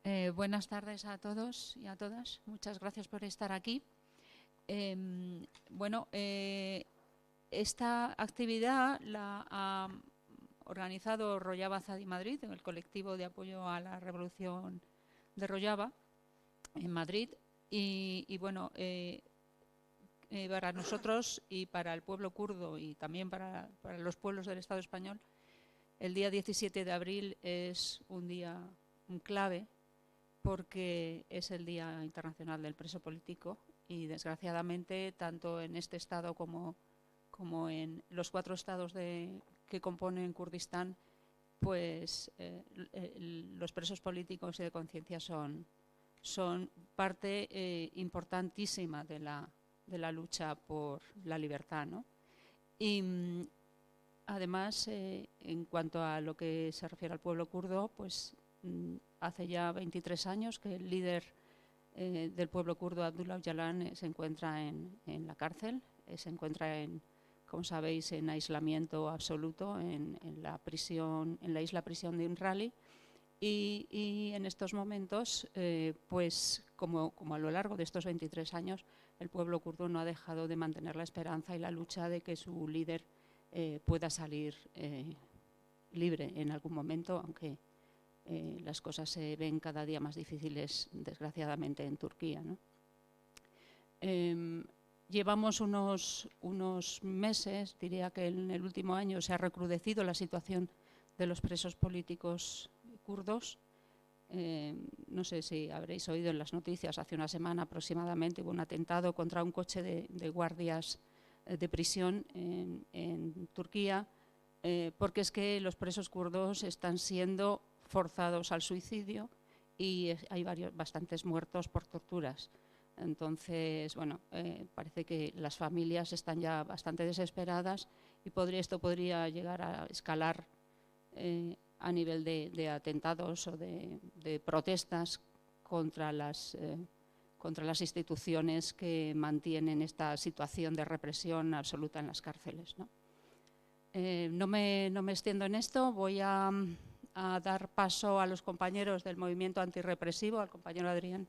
Buenas tardes a todos y a todas. Muchas gracias por estar aquí. Bueno, esta actividad la ha organizado Rojava Zadi Madrid, el colectivo de apoyo a la revolución de Rojava en Madrid. Y bueno, para nosotros y para el pueblo kurdo y también para los pueblos del Estado español, el día 17 de abril es un día clave, porque es el Día Internacional del Preso Político y, desgraciadamente, tanto en este estado como en los 4 estados que componen Kurdistán, pues los presos políticos y de conciencia son parte importantísima de la lucha por la libertad, ¿no? Y además, en cuanto a lo que se refiere al pueblo kurdo, pues hace ya 23 años que el líder del pueblo kurdo, Abdullah Öcalan, se encuentra en la cárcel, se encuentra, como sabéis, en aislamiento absoluto en la prisión, en la isla prisión de Imrali. Y en estos momentos, pues como a lo largo de estos 23 años, el pueblo kurdo no ha dejado de mantener la esperanza y la lucha de que su líder pueda salir libre en algún momento, aunque las cosas se ven cada día más difíciles, desgraciadamente, en Turquía, ¿no? Llevamos unos meses, diría que en el último año se ha recrudecido la situación de los presos políticos kurdos. No sé si habréis oído en las noticias, hace una semana aproximadamente hubo un atentado contra un coche de guardias de prisión en Turquía, porque es que los presos kurdos están siendo forzados al suicidio y hay bastantes muertos por torturas. Entonces, bueno, parece que las familias están ya bastante desesperadas y esto podría llegar a escalar a nivel de atentados o de protestas contra las instituciones que mantienen esta situación de represión absoluta en las cárceles, ¿no? No me extiendo en esto, voy a dar paso a los compañeros del movimiento antirrepresivo, al compañero Adrián,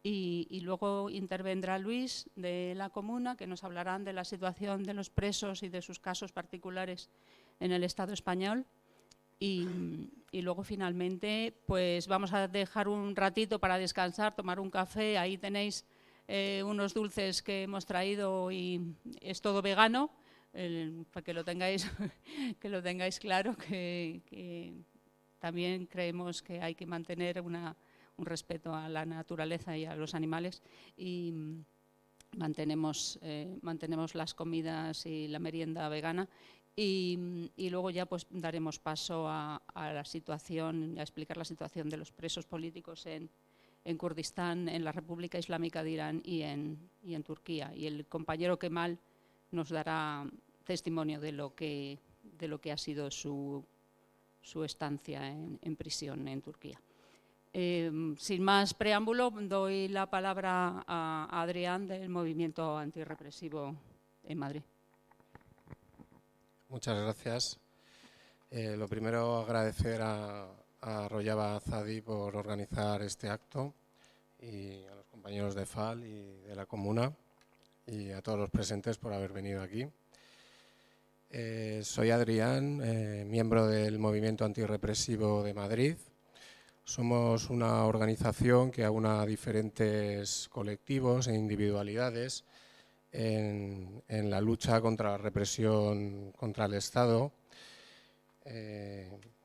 y luego intervendrá Luis de la Comuna, que nos hablarán de la situación de los presos y de sus casos particulares en el Estado español. Y luego, finalmente, pues vamos a dejar un ratito para descansar, tomar un café. Ahí tenéis unos dulces que hemos traído y es todo vegano, para que lo tengáis claro, que también creemos que hay que mantener un respeto a la naturaleza y a los animales, y mantenemos las comidas y la merienda vegana. Y luego ya pues daremos paso a la situación, a explicar la situación de los presos políticos en Kurdistán, en la República Islámica de Irán y en Turquía. Y el compañero Kemal nos dará testimonio de lo que ha sido su estancia en prisión en Turquía. Sin más preámbulo, doy la palabra a Adrián del Movimiento Antirrepresivo en Madrid. Muchas gracias. Lo primero, agradecer a Rojava Zadi por organizar este acto, y a los compañeros de FAL y de la Comuna, y a todos los presentes por haber venido aquí. Soy Adrián, miembro del Movimiento Antirrepresivo de Madrid. Somos una organización que aúna diferentes colectivos e individualidades en la lucha contra la represión contra el Estado,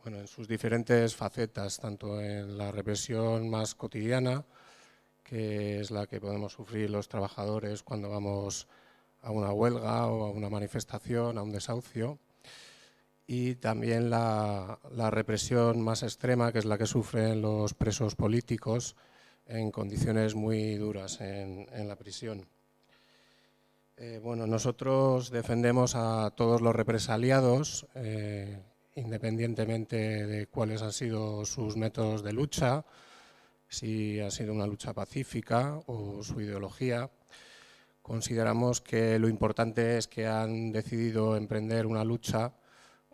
bueno, en sus diferentes facetas, tanto en la represión más cotidiana, que es la que podemos sufrir los trabajadores cuando vamos a una huelga o a una manifestación, a un desahucio, y también la represión más extrema, que es la que sufren los presos políticos en condiciones muy duras en la prisión. Bueno, nosotros defendemos a todos los represaliados, independientemente de cuáles han sido sus métodos de lucha, si ha sido una lucha pacífica o su ideología. Consideramos que lo importante es que han decidido emprender una lucha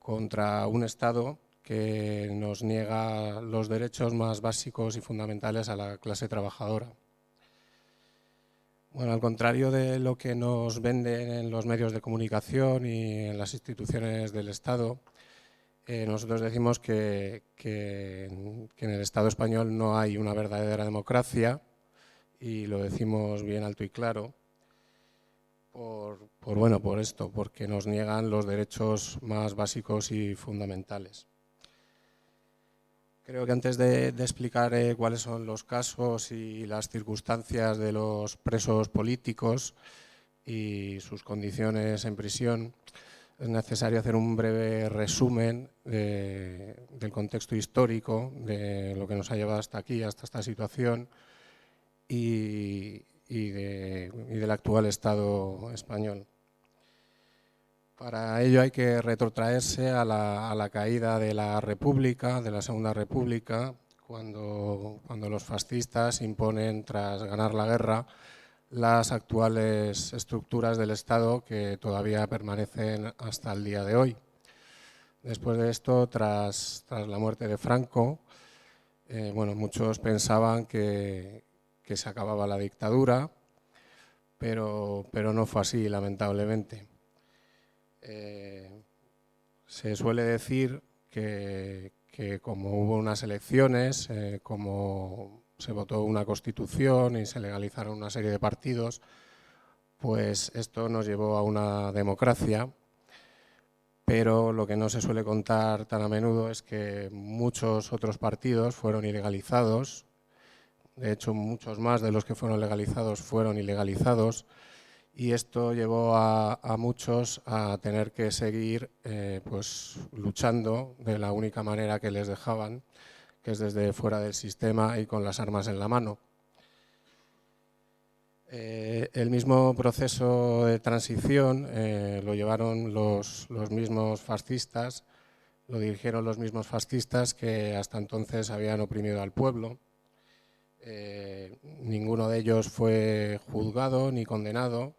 contra un Estado que nos niega los derechos más básicos y fundamentales a la clase trabajadora. Bueno, al contrario de lo que nos venden en los medios de comunicación y en las instituciones del Estado, nosotros decimos que en el Estado español no hay una verdadera democracia, y lo decimos bien alto y claro, por esto, porque nos niegan los derechos más básicos y fundamentales. Creo que antes de explicar cuáles son los casos y las circunstancias de los presos políticos y sus condiciones en prisión, es necesario hacer un breve resumen del contexto histórico, de lo que nos ha llevado hasta aquí, hasta esta situación, y del actual Estado español. Para ello hay que retrotraerse a la caída de la República, de la Segunda República, cuando los fascistas imponen, tras ganar la guerra, las actuales estructuras del Estado que todavía permanecen hasta el día de hoy. Después de esto, tras la muerte de Franco, muchos pensaban que se acababa la dictadura, pero no fue así, lamentablemente. Se suele decir que como hubo unas elecciones, como se votó una constitución y se legalizaron una serie de partidos, pues esto nos llevó a una democracia, pero lo que no se suele contar tan a menudo es que muchos otros partidos fueron ilegalizados. De hecho, muchos más de los que fueron legalizados fueron ilegalizados, y esto llevó a muchos a tener que seguir luchando de la única manera que les dejaban, que es desde fuera del sistema y con las armas en la mano. El mismo proceso de transición lo llevaron los mismos fascistas, lo dirigieron los mismos fascistas que hasta entonces habían oprimido al pueblo. Ninguno de ellos fue juzgado ni condenado,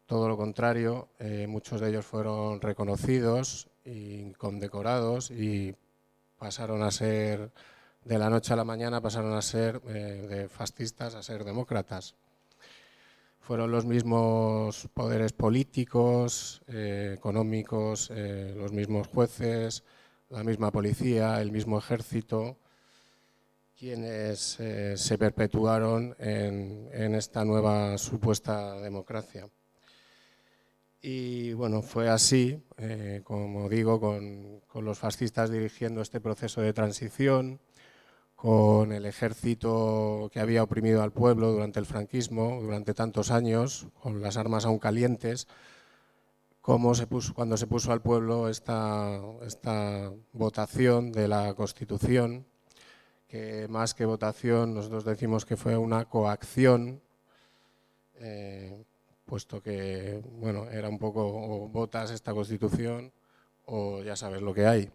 todo lo contrario, muchos de ellos fueron reconocidos y condecorados, y pasaron a ser, de la noche a la mañana, pasaron a ser de fascistas a ser demócratas. Fueron los mismos poderes políticos, económicos, los mismos jueces, la misma policía, el mismo ejército, quienes se perpetuaron en esta nueva supuesta democracia. Y bueno, fue así, como digo, con los fascistas dirigiendo este proceso de transición, con el ejército que había oprimido al pueblo durante el franquismo, durante tantos años, con las armas aún calientes, cuando se puso al pueblo esta votación de la Constitución, que más que votación nosotros decimos que fue una coacción, puesto que era un poco o votas esta Constitución o ya sabes lo que hay.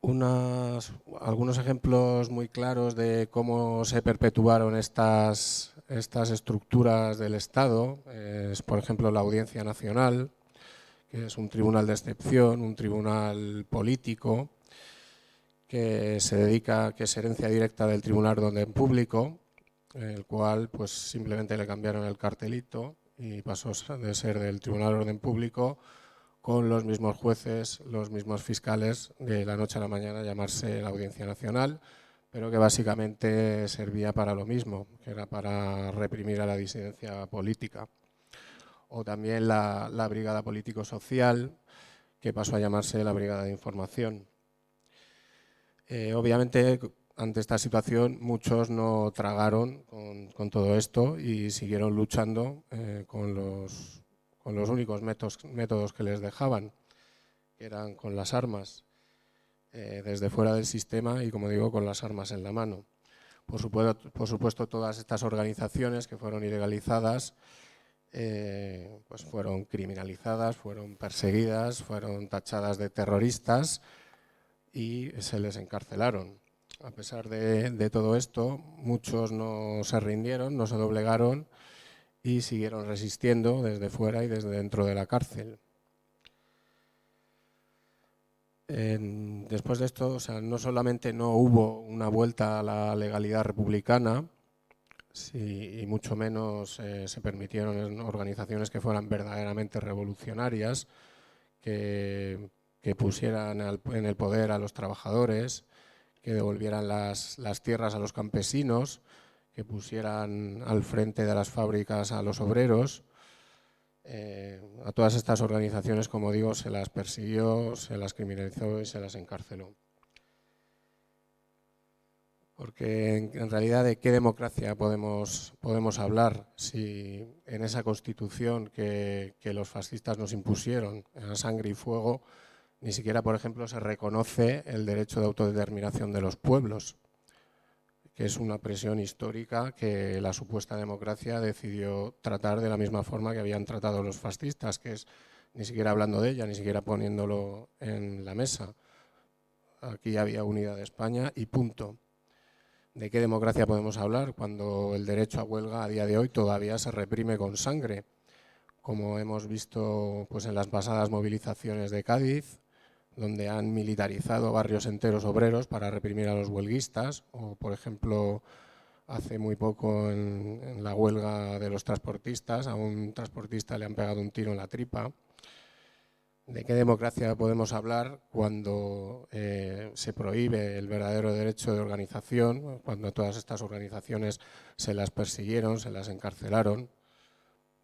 Algunos ejemplos muy claros de cómo se perpetuaron estas estructuras del Estado es, por ejemplo, la Audiencia Nacional, que es un tribunal de excepción, un tribunal político que es herencia directa del Tribunal de Orden Público, el cual pues simplemente le cambiaron el cartelito y pasó de ser del Tribunal de Orden Público, con los mismos jueces, los mismos fiscales, de la noche a la mañana llamarse la Audiencia Nacional, pero que básicamente servía para lo mismo, que era para reprimir a la disidencia política. O también la Brigada Político-Social, que pasó a llamarse la Brigada de Información. Obviamente, ante esta situación, muchos no tragaron con todo esto y siguieron luchando con los únicos métodos que les dejaban, que eran con las armas, desde fuera del sistema y, como digo, con las armas en la mano. Por supuesto, todas estas organizaciones que fueron ilegalizadas pues fueron criminalizadas, fueron perseguidas, fueron tachadas de terroristas y se les encarcelaron. A pesar de todo esto, muchos no se rindieron, no se doblegaron y siguieron resistiendo desde fuera y desde dentro de la cárcel. Después de esto, o sea, no solamente no hubo una vuelta a la legalidad republicana, y mucho menos se permitieron organizaciones que fueran verdaderamente revolucionarias, que pusieran en el poder a los trabajadores, que devolvieran las tierras a los campesinos, que pusieran al frente de las fábricas a los obreros. A todas estas organizaciones, como digo, se las persiguió, se las criminalizó y se las encarceló. Porque en realidad, ¿de qué democracia podemos hablar si en esa Constitución que los fascistas nos impusieron a sangre y fuego, ni siquiera, por ejemplo, se reconoce el derecho de autodeterminación de los pueblos, que es una presión histórica que la supuesta democracia decidió tratar de la misma forma que habían tratado los fascistas, que es ni siquiera hablando de ella, ni siquiera poniéndolo en la mesa? Aquí había unidad de España y punto. ¿De qué democracia podemos hablar cuando el derecho a huelga a día de hoy todavía se reprime con sangre? Como hemos visto pues, en las pasadas movilizaciones de Cádiz, donde han militarizado barrios enteros obreros para reprimir a los huelguistas, o por ejemplo hace muy poco en la huelga de los transportistas, a un transportista le han pegado un tiro en la tripa. ¿De qué democracia podemos hablar cuando se prohíbe el verdadero derecho de organización, cuando todas estas organizaciones se las persiguieron, se las encarcelaron?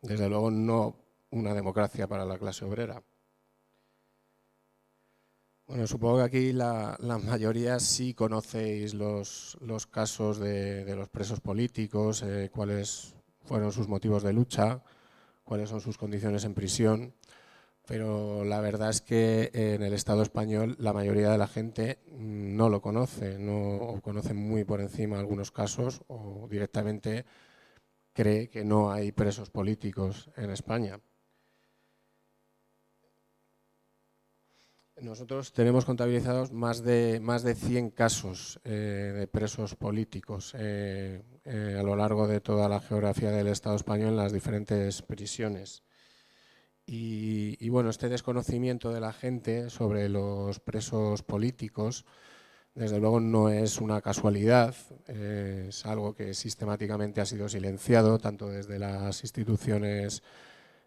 Desde luego no una democracia para la clase obrera. Bueno, supongo que aquí la mayoría sí conocéis los casos de los presos políticos, cuáles fueron sus motivos de lucha, cuáles son sus condiciones en prisión. Pero la verdad es que en el Estado español la mayoría de la gente no lo conoce, o conoce muy por encima algunos casos, o directamente cree que no hay presos políticos en España. Nosotros tenemos contabilizados más de 100 casos de presos políticos a lo largo de toda la geografía del Estado español en las diferentes prisiones. Y bueno, este desconocimiento de la gente sobre los presos políticos, desde luego no es una casualidad, es algo que sistemáticamente ha sido silenciado, tanto desde las instituciones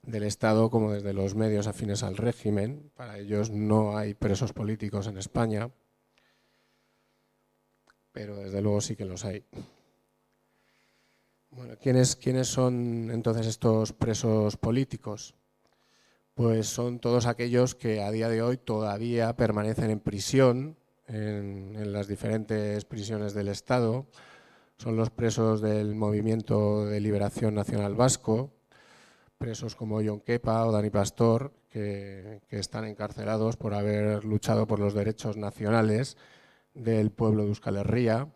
del Estado como desde los medios afines al régimen. Para ellos no hay presos políticos en España, pero desde luego sí que los hay. Bueno, ¿quiénes son entonces estos presos políticos? Pues son todos aquellos que a día de hoy todavía permanecen en prisión, en las diferentes prisiones del Estado. Son los presos del Movimiento de Liberación Nacional Vasco, presos como Jon Kepa o Dani Pastor, que están encarcelados por haber luchado por los derechos nacionales del pueblo de Euskal Herria,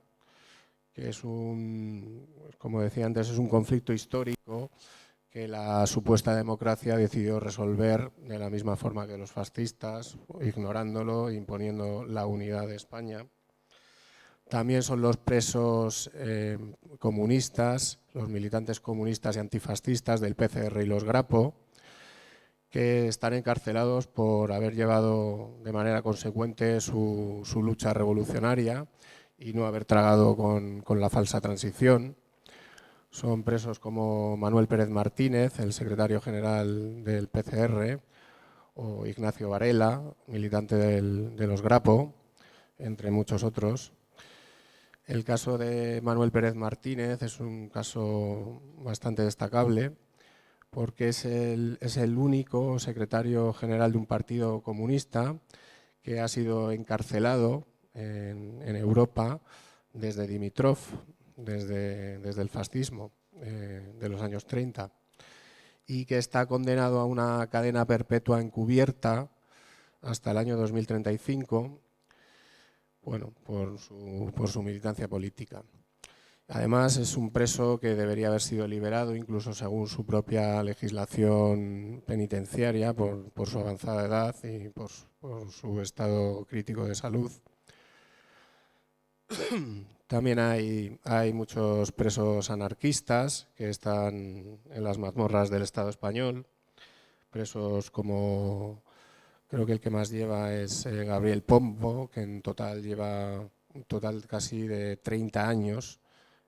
que es como decía antes, es un conflicto histórico que la supuesta democracia decidió resolver de la misma forma que los fascistas, ignorándolo, imponiendo la unidad de España. También son los presos comunistas, los militantes comunistas y antifascistas del PCR y los Grapo, que están encarcelados por haber llevado de manera consecuente su lucha revolucionaria y no haber tragado con la falsa transición. Son presos como Manuel Pérez Martínez, el secretario general del PCR, o Ignacio Varela, militante de los Grapo, entre muchos otros. El caso de Manuel Pérez Martínez es un caso bastante destacable porque es el único secretario general de un partido comunista que ha sido encarcelado en Europa desde Dimitrov, desde el fascismo de los años 30, y que está condenado a una cadena perpetua encubierta hasta el año 2035, bueno, por su militancia política. Además, es un preso que debería haber sido liberado, incluso según su propia legislación penitenciaria, por su avanzada edad y por su estado crítico de salud. También hay muchos presos anarquistas que están en las mazmorras del Estado español, presos como Creo que el que más lleva es Gabriel Pombo, que en total lleva un total casi de 30 años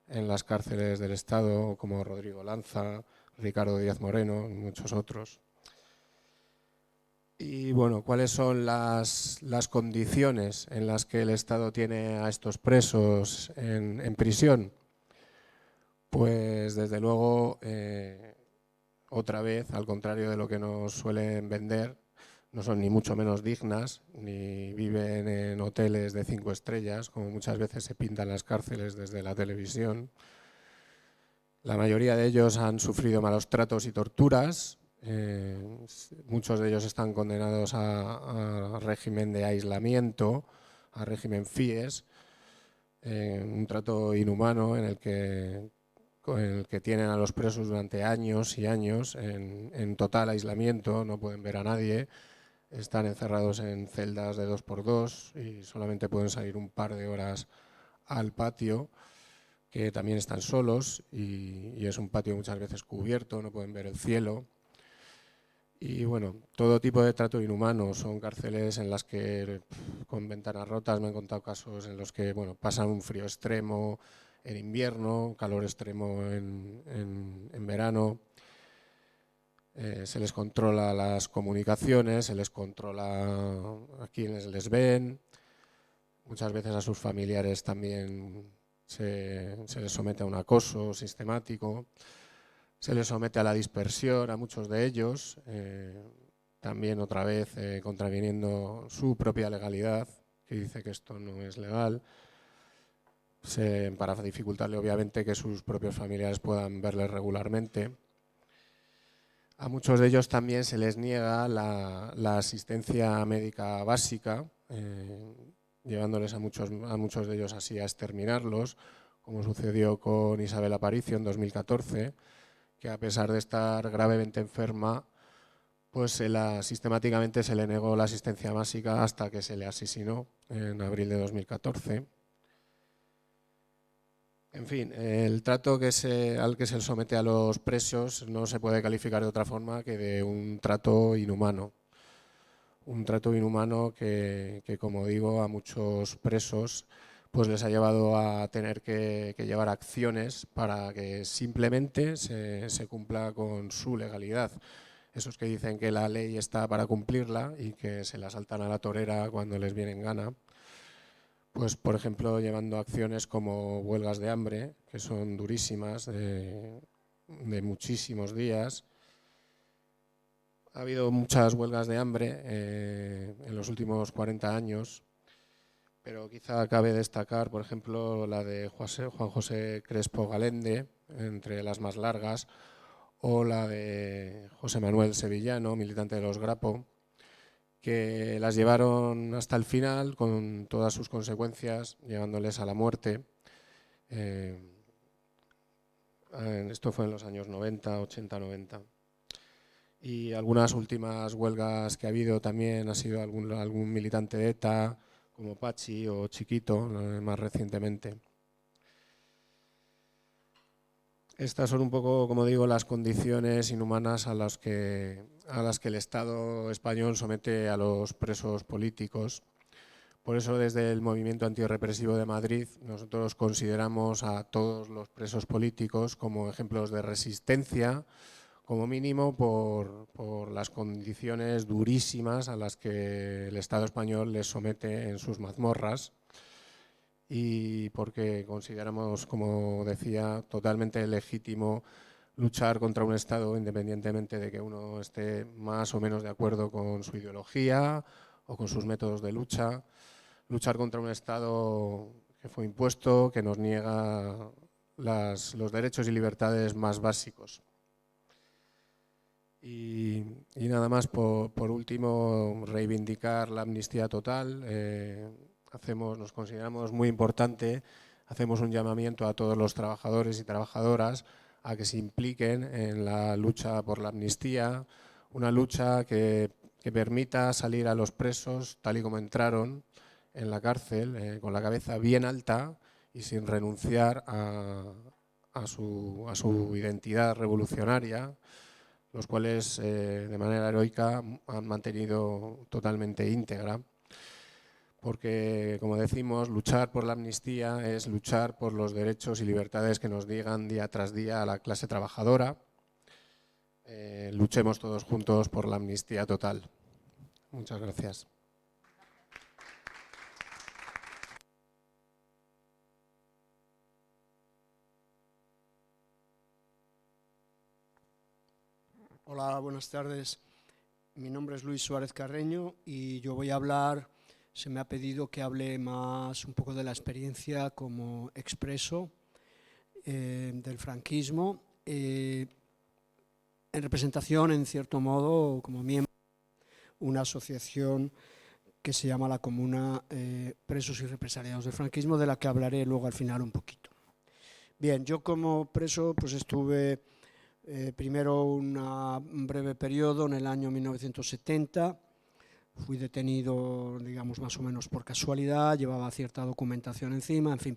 en las cárceles del Estado, como Rodrigo Lanza, Ricardo Díaz Moreno y muchos otros. Y bueno, ¿cuáles son las condiciones en las que el Estado tiene a estos presos en prisión? Pues desde luego, otra vez, al contrario de lo que nos suelen vender, no son ni mucho menos dignas, ni viven en hoteles de 5 estrellas, como muchas veces se pintan las cárceles desde la televisión. La mayoría de ellos han sufrido malos tratos y torturas. Muchos de ellos están condenados a régimen de aislamiento, a régimen FIES, un trato inhumano en el que tienen a los presos durante años y años en total aislamiento, no pueden ver a nadie, están encerrados en celdas de 2x2 y solamente pueden salir un par de horas al patio, que también están solos y es un patio muchas veces cubierto, no pueden ver el cielo. Y bueno, todo tipo de trato inhumano. Son cárceles en las que con ventanas rotas me han contado casos en los que pasan un frío extremo en invierno, calor extremo en verano. Se les controla las comunicaciones, se les controla a quienes les ven. Muchas veces a sus familiares también se les somete a un acoso sistemático. Se les somete a la dispersión a muchos de ellos, también otra vez contraviniendo su propia legalidad, que dice que esto no es legal, para dificultarle obviamente que sus propios familiares puedan verles regularmente. A muchos de ellos también se les niega la asistencia médica básica, llevándoles a muchos de ellos así a exterminarlos, como sucedió con Isabel Aparicio en 2014, que a pesar de estar gravemente enferma, pues sistemáticamente se le negó la asistencia básica hasta que se le asesinó en abril de 2014. En fin, el trato al que se somete a los presos no se puede calificar de otra forma que de un trato inhumano. Un trato inhumano que como digo, a muchos presos pues les ha llevado a tener que llevar acciones para que simplemente se cumpla con su legalidad. Esos que dicen que la ley está para cumplirla y que se la saltan a la torera cuando les viene en gana. Pues, por ejemplo, llevando acciones como huelgas de hambre, que son durísimas, de muchísimos días. Ha habido muchas huelgas de hambre en los últimos 40 años, pero quizá cabe destacar, por ejemplo, la de Juan José Crespo Galende, entre las más largas, o la de José Manuel Sevillano, militante de los Grapo, que las llevaron hasta el final con todas sus consecuencias, llevándoles a la muerte. Esto fue en los años 90, 80, 90. Y algunas últimas huelgas que ha habido también ha sido algún militante de ETA, como Pachi o Chiquito, más recientemente. Estas son un poco, como digo, las condiciones inhumanas a las que el Estado español somete a los presos políticos. Por eso, desde el Movimiento Antirrepresivo de Madrid, nosotros consideramos a todos los presos políticos como ejemplos de resistencia, como mínimo por las condiciones durísimas a las que el Estado español les somete en sus mazmorras, y porque consideramos, como decía, totalmente legítimo luchar contra un Estado independientemente de que uno esté más o menos de acuerdo con su ideología o con sus métodos de lucha. Luchar contra un Estado que fue impuesto, que nos niega los derechos y libertades más básicos. Y nada más, por último, reivindicar la amnistía total. Nos consideramos muy importante, hacemos un llamamiento a todos los trabajadores y trabajadoras a que se impliquen en la lucha por la amnistía, una lucha que permita salir a los presos tal y como entraron en la cárcel, con la cabeza bien alta y sin renunciar a su identidad revolucionaria, los cuales de manera heroica han mantenido totalmente íntegra, porque, como decimos, luchar por la amnistía es luchar por los derechos y libertades que nos niegan día tras día a la clase trabajadora. Luchemos todos juntos por la amnistía total. Muchas gracias. Hola, buenas tardes. Mi nombre es Luis Suárez Carreño y yo voy a hablar, se me ha pedido que hable más un poco de la experiencia como expreso del franquismo, en representación, en cierto modo, como miembro de una asociación que se llama la Comuna Presos y Represaliados del Franquismo, de la que hablaré luego al final un poquito. Bien, yo como preso pues estuve primero un breve periodo en el año 1970, fui detenido, digamos, más o menos por casualidad, llevaba cierta documentación encima, en fin,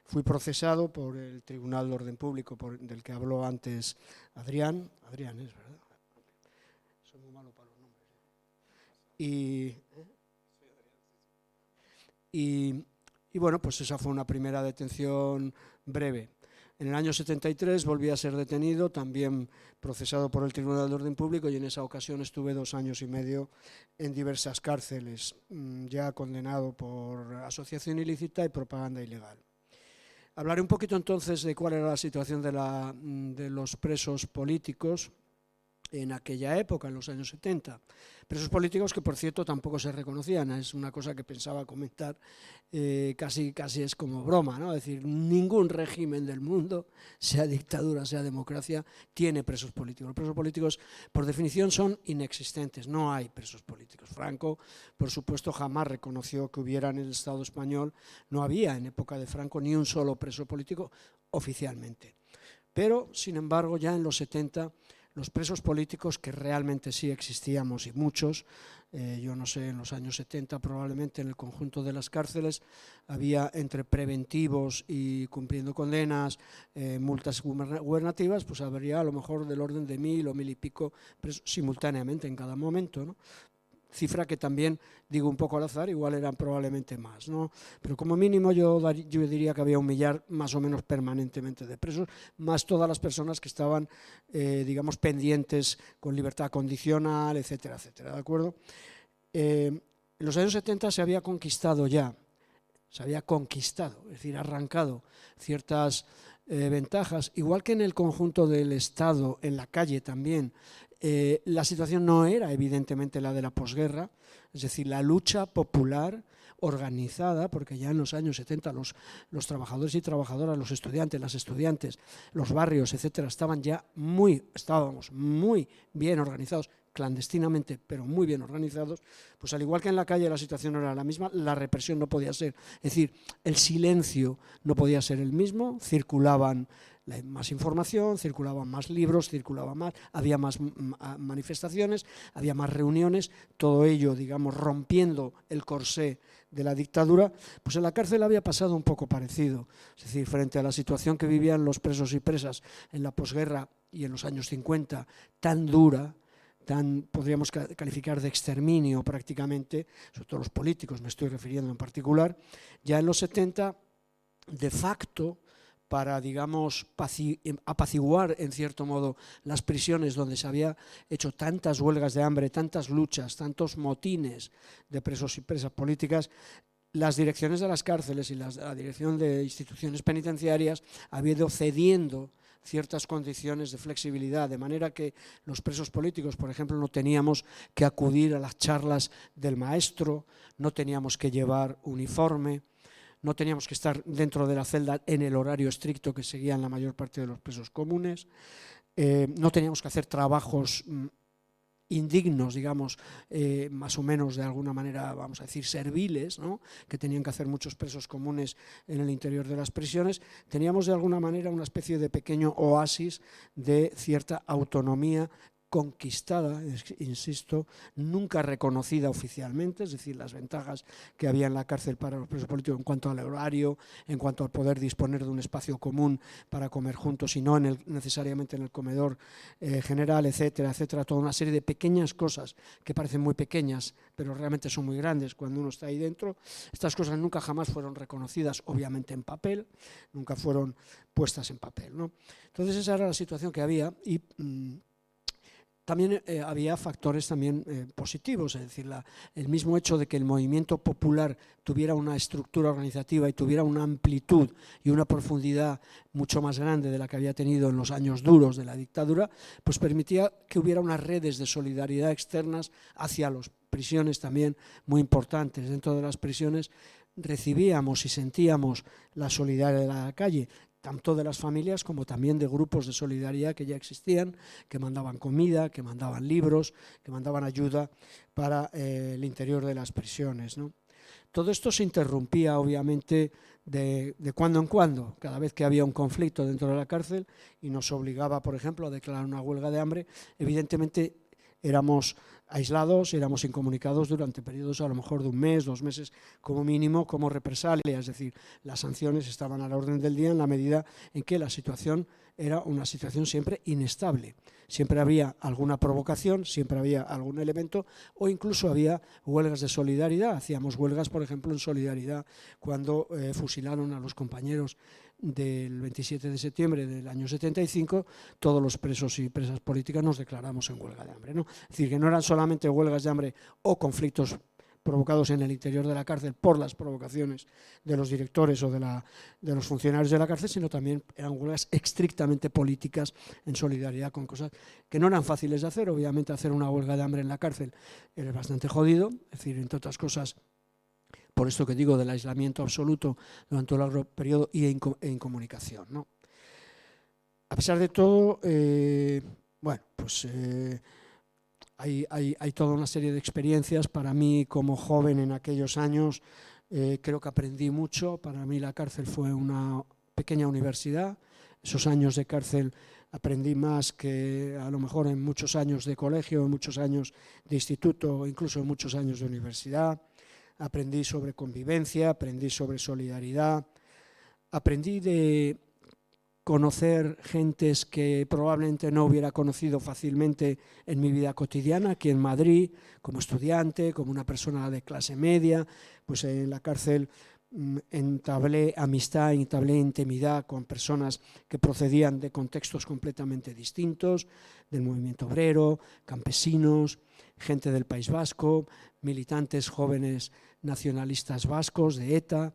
fui procesado por el Tribunal de Orden Público del que habló antes Adrián es, ¿verdad? Soy muy malo para los nombres. Y bueno, pues esa fue una primera detención breve. En el año 73 volví a ser detenido, también procesado por el Tribunal de Orden Público, y en esa ocasión estuve 2 años y medio en diversas cárceles, ya condenado por asociación ilícita y propaganda ilegal. Hablaré un poquito entonces de cuál era la situación de los presos políticos en aquella época, en los años 70. Presos políticos que, por cierto, tampoco se reconocían. Es una cosa que pensaba comentar, casi es como broma, ¿no? Es decir, ningún régimen del mundo, sea dictadura, sea democracia, tiene presos políticos. Los presos políticos, por definición, son inexistentes. No hay presos políticos. Franco, por supuesto, jamás reconoció que hubiera en el Estado español, no había en época de Franco ni un solo preso político oficialmente. Pero, sin embargo, ya en los 70, los presos políticos, que realmente sí existíamos y muchos, yo no sé, en los años 70 probablemente en el conjunto de las cárceles había entre preventivos y cumpliendo condenas, multas gubernativas, pues habría a lo mejor del orden de 1000 o 1000 y pico presos simultáneamente en cada momento, ¿no? Cifra que también, digo un poco al azar, igual eran probablemente más, ¿no? Pero como mínimo yo diría que había 1 millar más o menos permanentemente de presos, más todas las personas que estaban, digamos, pendientes con libertad condicional, etcétera, etcétera, ¿de acuerdo? En los años 70 se había conquistado, es decir, arrancado ciertas ventajas, igual que en el conjunto del Estado, en la calle también. La situación no era evidentemente la de la posguerra, es decir, la lucha popular organizada, porque ya en los años 70 los trabajadores y trabajadoras, los estudiantes, las estudiantes, los barrios, etcétera, estábamos muy bien organizados, clandestinamente, pero muy bien organizados. Pues al igual que en la calle la situación no era la misma, la represión no podía ser, es decir, el silencio no podía ser el mismo, circulaban más información, circulaban más libros, había más manifestaciones, había más reuniones, todo ello, digamos, rompiendo el corsé de la dictadura. Pues en la cárcel había pasado un poco parecido, es decir, frente a la situación que vivían los presos y presas en la posguerra y en los años 50, tan dura, podríamos calificar de exterminio prácticamente, sobre todo los políticos me estoy refiriendo en particular, ya en los 70, de facto, para, digamos, apaciguar en cierto modo las prisiones donde se había hecho tantas huelgas de hambre, tantas luchas, tantos motines de presos y presas políticas, las direcciones de las cárceles y la dirección de instituciones penitenciarias había ido cediendo ciertas condiciones de flexibilidad, de manera que los presos políticos, por ejemplo, no teníamos que acudir a las charlas del maestro, no teníamos que llevar uniforme, no teníamos que estar dentro de la celda en el horario estricto que seguían la mayor parte de los presos comunes, no teníamos que hacer trabajos indignos, digamos, más o menos de alguna manera, vamos a decir, serviles, ¿no?, que tenían que hacer muchos presos comunes en el interior de las prisiones. Teníamos de alguna manera una especie de pequeño oasis de cierta autonomía conquistada, insisto, nunca reconocida oficialmente, es decir, las ventajas que había en la cárcel para los presos políticos en cuanto al horario, en cuanto al poder disponer de un espacio común para comer juntos y no necesariamente en el comedor general, etcétera, etcétera, toda una serie de pequeñas cosas que parecen muy pequeñas, pero realmente son muy grandes cuando uno está ahí dentro. Estas cosas nunca jamás fueron reconocidas, obviamente en papel, nunca fueron puestas en papel, ¿no? Entonces esa era la situación que había y también había factores también positivos, es decir, el mismo hecho de que el movimiento popular tuviera una estructura organizativa y tuviera una amplitud y una profundidad mucho más grande de la que había tenido en los años duros de la dictadura, pues permitía que hubiera unas redes de solidaridad externas hacia las prisiones también muy importantes. Dentro de las prisiones recibíamos y sentíamos la solidaridad de la calle, tanto de las familias como también de grupos de solidaridad que ya existían, que mandaban comida, que mandaban libros, que mandaban ayuda para el interior de las prisiones, ¿no? Todo esto se interrumpía, obviamente, de cuando en cuando, cada vez que había un conflicto dentro de la cárcel y nos obligaba, por ejemplo, a declarar una huelga de hambre. Evidentemente éramos aislados, éramos incomunicados durante periodos a lo mejor de un mes, 2 meses como mínimo, como represalia, es decir, las sanciones estaban a la orden del día en la medida en que la situación era una situación siempre inestable. Siempre había alguna provocación, siempre había algún elemento o incluso había huelgas de solidaridad. Hacíamos huelgas, por ejemplo, en solidaridad cuando fusilaron a los compañeros del 27 de septiembre del año 75, todos los presos y presas políticas nos declaramos en huelga de hambre, ¿no? Es decir, que no eran solamente huelgas de hambre o conflictos provocados en el interior de la cárcel por las provocaciones de los directores o de los funcionarios de la cárcel, sino también eran huelgas estrictamente políticas en solidaridad con cosas que no eran fáciles de hacer. Obviamente hacer una huelga de hambre en la cárcel era bastante jodido, es decir, entre otras cosas, por esto que digo del aislamiento absoluto durante un largo periodo y incomunicación, ¿no? A pesar de todo, bueno, pues hay toda una serie de experiencias. Para mí, como joven en aquellos años, creo que aprendí mucho. Para mí la cárcel fue una pequeña universidad. Esos años de cárcel aprendí más que a lo mejor en muchos años de colegio, en muchos años de instituto, incluso en muchos años de universidad. Aprendí sobre convivencia, aprendí sobre solidaridad, aprendí de conocer gentes que probablemente no hubiera conocido fácilmente en mi vida cotidiana, aquí en Madrid, como estudiante, como una persona de clase media. Pues en la cárcel entablé amistad, entablé intimidad con personas que procedían de contextos completamente distintos, del movimiento obrero, campesinos, gente del País Vasco, militantes jóvenes nacionalistas vascos de ETA,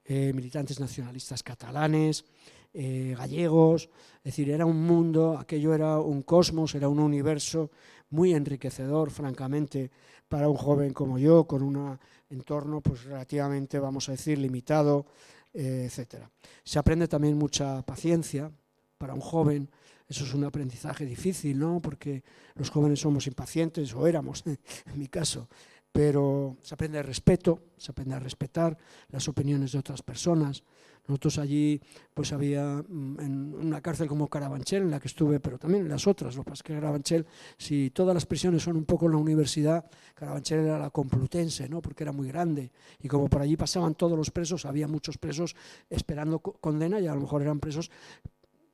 militantes nacionalistas catalanes, gallegos. Es decir, era un mundo, aquello era un cosmos, era un universo muy enriquecedor, francamente, para un joven como yo, con un entorno pues relativamente, vamos a decir, limitado, etcétera. Se aprende también mucha paciencia para un joven. Eso es un aprendizaje difícil, ¿no? Porque los jóvenes somos impacientes, o éramos, en mi caso, pero se aprende respeto, se aprende a respetar las opiniones de otras personas. Nosotros allí pues había en una cárcel como Carabanchel, en la que estuve, pero también en las otras. Lo que pasa es que Carabanchel, si todas las prisiones son un poco en la universidad, Carabanchel era la Complutense, ¿no? Porque era muy grande, y como por allí pasaban todos los presos, había muchos presos esperando condena, y a lo mejor eran presos